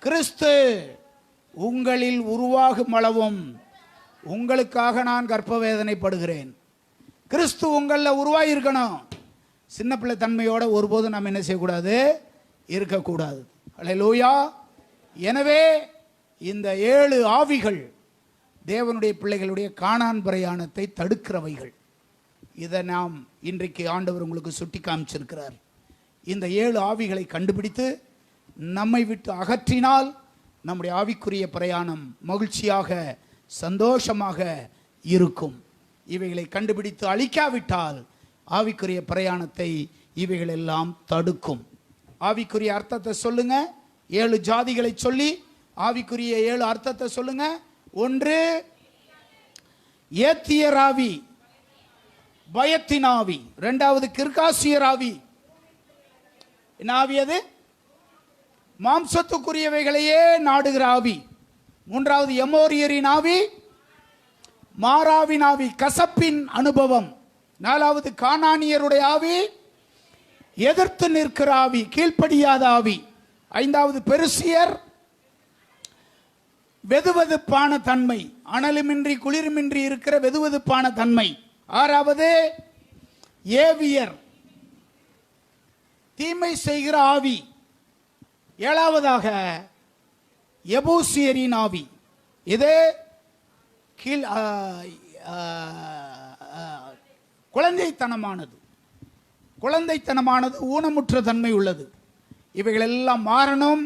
கிறிஸ்து உங்களில் உருவாகும் அளவும் உங்களுக்காக நான் கர்ப்ப வேதனைப்படுகிறேன். கிறிஸ்து உங்களில் உருவாகியிருக்கணும். சின்ன பிள்ளை தன்மையோட ஒருபோதும் நாம் என்ன செய்யக்கூடாது, இருக்கக்கூடாது. அல்லேலூயா. எனவே இந்த 7 ஆவிகள் தேவனுடைய பிள்ளைகளுடைய கானான் பிரயாணத்தை தடுக்கிறவைகள். இதை நாம் இன்றைக்கு ஆண்டவர் உங்களுக்கு சுட்டி காமிச்சிருக்கிறார். இந்த 7 ஆவிகளை கண்டுபிடித்து நம்மை விட்டு அகற்றினால் நம்முடைய ஆவிக்குரிய பிரயாணம் மகிழ்ச்சியாக சந்தோஷமாக இருக்கும். இவைகளை கண்டுபிடித்து அழிக்காவிட்டால் ஆவிக்குரிய பிரயாணத்தை இவைகள் எல்லாம் தடுக்கும். ஆவிக்குரிய அர்த்தத்தை சொல்லுங்க. 7 ஜாதிகளை சொல்லி ஆவிக்குரிய 7 அர்த்தத்தை சொல்லுங்க. 1 ஏத்தியர் ஆவி, பயத்தின் ஆவி. 2வது கிர்காசியர் ஆவி. என்ன ஆவி அது? மாம்சத்துக்குரியவைகளையே நாடுகிற ஆவி. 3வது எமோரியரின் ஆவி, மாறாவின் ஆவி, கசப்பின் அனுபவம். 4வது கானானியருடைய ஆவி, எதிர்த்து நிற்கிற ஆவி, கீழ்ப்படியாத ஆவி. 5வது பெருசியர், வெதுவெதுப்பான தன்மை, அனலுமின்றி குளிருமின்றி இருக்கிற வெதுவெதுப்பான தன்மை. 6வது ஏவியர், தீமை செய்கிற ஆவி. 7வதாக எபூசியரின் ஆவி. இது கீழ் குழந்தைத்தனமானது, ஊனமுற்ற தன்மை உள்ளது. இவைகள் எல்லாம் மாறணும்.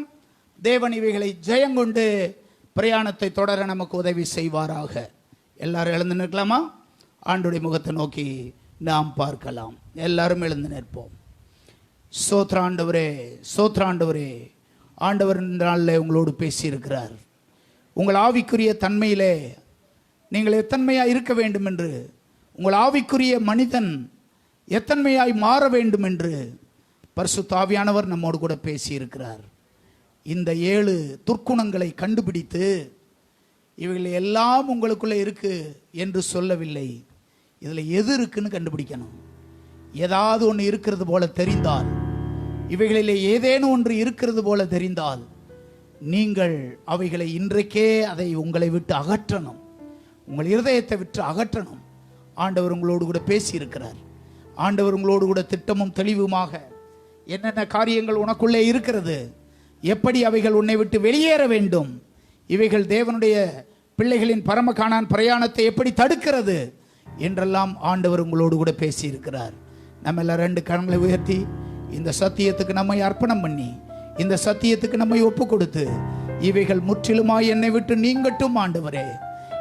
தேவன் இவைகளை ஜெயங்கொண்டு பிரயாணத்தை தொடர நமக்கு உதவி செய்வாராக. எல்லாரும் எழுந்து நிற்கலாமா? ஆண்டுடைய முகத்தை நோக்கி நாம் பார்க்கலாம். எல்லாரும் எழுந்து நிற்போம். சோத்ராண்டவரே, சோத்ராண்டவரே, ஆண்டவர் நாளில் உங்களோடு பேசியிருக்கிறார். உங்கள் ஆவிக்குரிய தன்மையிலே நீங்கள் எத்தன்மையாய் இருக்க வேண்டும் என்று, உங்கள் ஆவிக்குரிய மனிதன் எத்தன்மையாய் மாற வேண்டும் என்று பரிசுத்த ஆவியானவர் நம்மோடு கூட பேசியிருக்கிறார். இந்த 7 துர்க்குணங்களை கண்டுபிடித்து இவைகள் எல்லாம் உங்களுக்குள்ளே இருக்கு என்று சொல்லவில்லை. இதில் எது இருக்குன்னு கண்டுபிடிக்கணும். ஏதாவது ஒன்று இருக்கிறது போல தெரிந்தால், இவைகளிலே ஏதேனும் ஒன்று இருக்கிறது போல தெரிந்தால் நீங்கள் அவைகளை இன்றைக்கே அதை உங்களை விட்டு அகற்றணும். உங்கள் இருதயத்தை விட்டு அகற்றணும். ஆண்டவர் உங்களோடு கூட பேசியிருக்கிறார். ஆண்டவர் உங்களோடு கூட திட்டமும் தெளிவுமாக என்னென்ன காரியங்கள் உனக்குள்ளே இருக்கிறது, எப்படி அவைகள் உன்னை விட்டு வெளியேற வேண்டும், இவைகள் தேவனுடைய பிள்ளைகளின் பரம கானான் பிரயாணத்தை எப்படி தடுக்கிறது என்றெல்லாம் ஆண்டவர் உங்களோடு கூட பேசியிருக்கிறார். நம்ம எல்லாம் 2 கரங்களை உயர்த்தி இந்த சத்தியத்துக்கு நம்மை அர்ப்பணம் பண்ணி, இந்த சத்தியத்துக்கு நம்மை ஒப்பு கொடுத்து, இவைகள் முற்றிலுமாய் என்னை விட்டு நீங்கட்டும் ஆண்டவரே.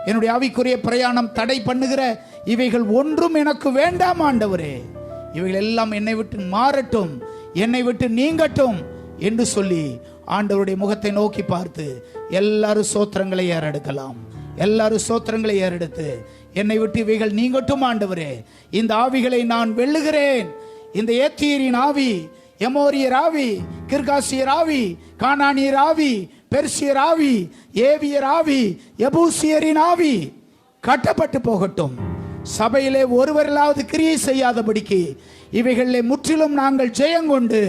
என்னுடைய ஆவிக்குரிய பிரயாணம் தடை பண்ணுகிற இவைகள் ஒன்றும் எனக்கு வேண்டாம் ஆண்டவரே. இவைகள் எல்லாம் என்னை விட்டு மாறட்டும், என்னை விட்டு நீங்கட்டும் என்று சொல்லி ஆண்டவருடைய முகத்தை நோக்கி பார்த்து எல்லாரும் சோத்திரங்களை ஏறெடுக்கலாம். எல்லாரும் சோத்திரங்களை ஏறெடுத்து, என்னை விட்டு இவைகள் நீங்கட்டும் ஆண்டவரே. இந்த ஆவிகளை நான் வெல்லுகிறேன். இந்த ஏத்தியரின் ஆவி, எமோரியர் ஆவி, கிர்காசியர் ஆவி, கானானியர் ஆவி, பெர்சியர் ஆவி, ஏவியர் ஆவி, எபூசியரின் ஆவி கட்டப்பட்டு போகட்டும். சபையிலே ஒருவராவது கிரியை செய்யாதபடிக்கு இவைகளிலே முற்றிலும் நாங்கள் ஜெயங்கொண்டு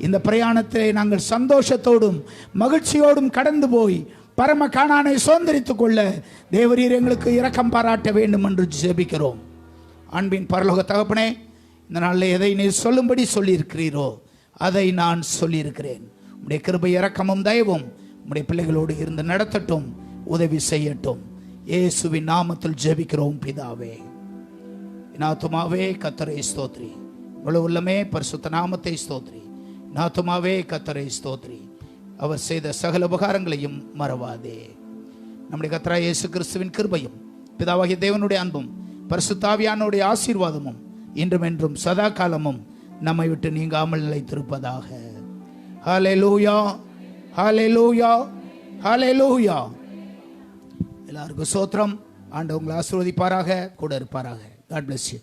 இந்த பிரயாணத்திலே நாங்கள் சந்தோஷத்தோடும் மகிழ்ச்சியோடும் கடந்து போய் பரம கானானை சுதந்தரித்துக் கொள்ள தேவரீர் எங்களுக்கு இரக்கம் பாராட்ட வேண்டும் என்று ஜெபிக்கிறோம். அன்பின் பரலோக தகப்பனே, இந்த நாளில் எதை நீர் சொல்லும்படி சொல்லியிருக்கிறீரோ அதை நான் சொல்லியிருக்கிறேன். உம்முடைய கிருபை இரக்கமும் தயவும் உம்முடைய பிள்ளைகளோடு இருந்து நடத்தட்டும், உதவி செய்யட்டும். இயேசுவின் நாமத்தில் ஜெபிக்கிறோம் பிதாவே. நாத்துமாவே கர்த்தரை ஸ்தோத்ரி, முழு உள்ளமே பரிசுத்த நாமத்தை ஸ்தோத்ரி. நாத்துமாவே கர்த்தரை ஸ்தோத்ரி, அவர் செய்த சகல உபகாரங்களையும் மறவாதே. நம்முடைய கர்த்தராகிய இயேசு கிறிஸ்துவின் கிருபையும் பிதாவாகிய தேவனுடைய அன்பும் பரிசுத்த ஆவியானவருடைய ஆசீர்வாதமும் இன்றும் என்றும் சதா காலமும் நம்மை விட்டு நீங்காமல் நிலைத்திருப்பதாக. ஹல்லேலூயா, ஹல்லேலூயா, ஹல்லேலூயா. எல்லாருக்கும் ஸ்தோத்திரம். ஆண்டவர் உங்களை ஆசீர்வதிப்பாராக, கூட இருப்பாராக. God bless you.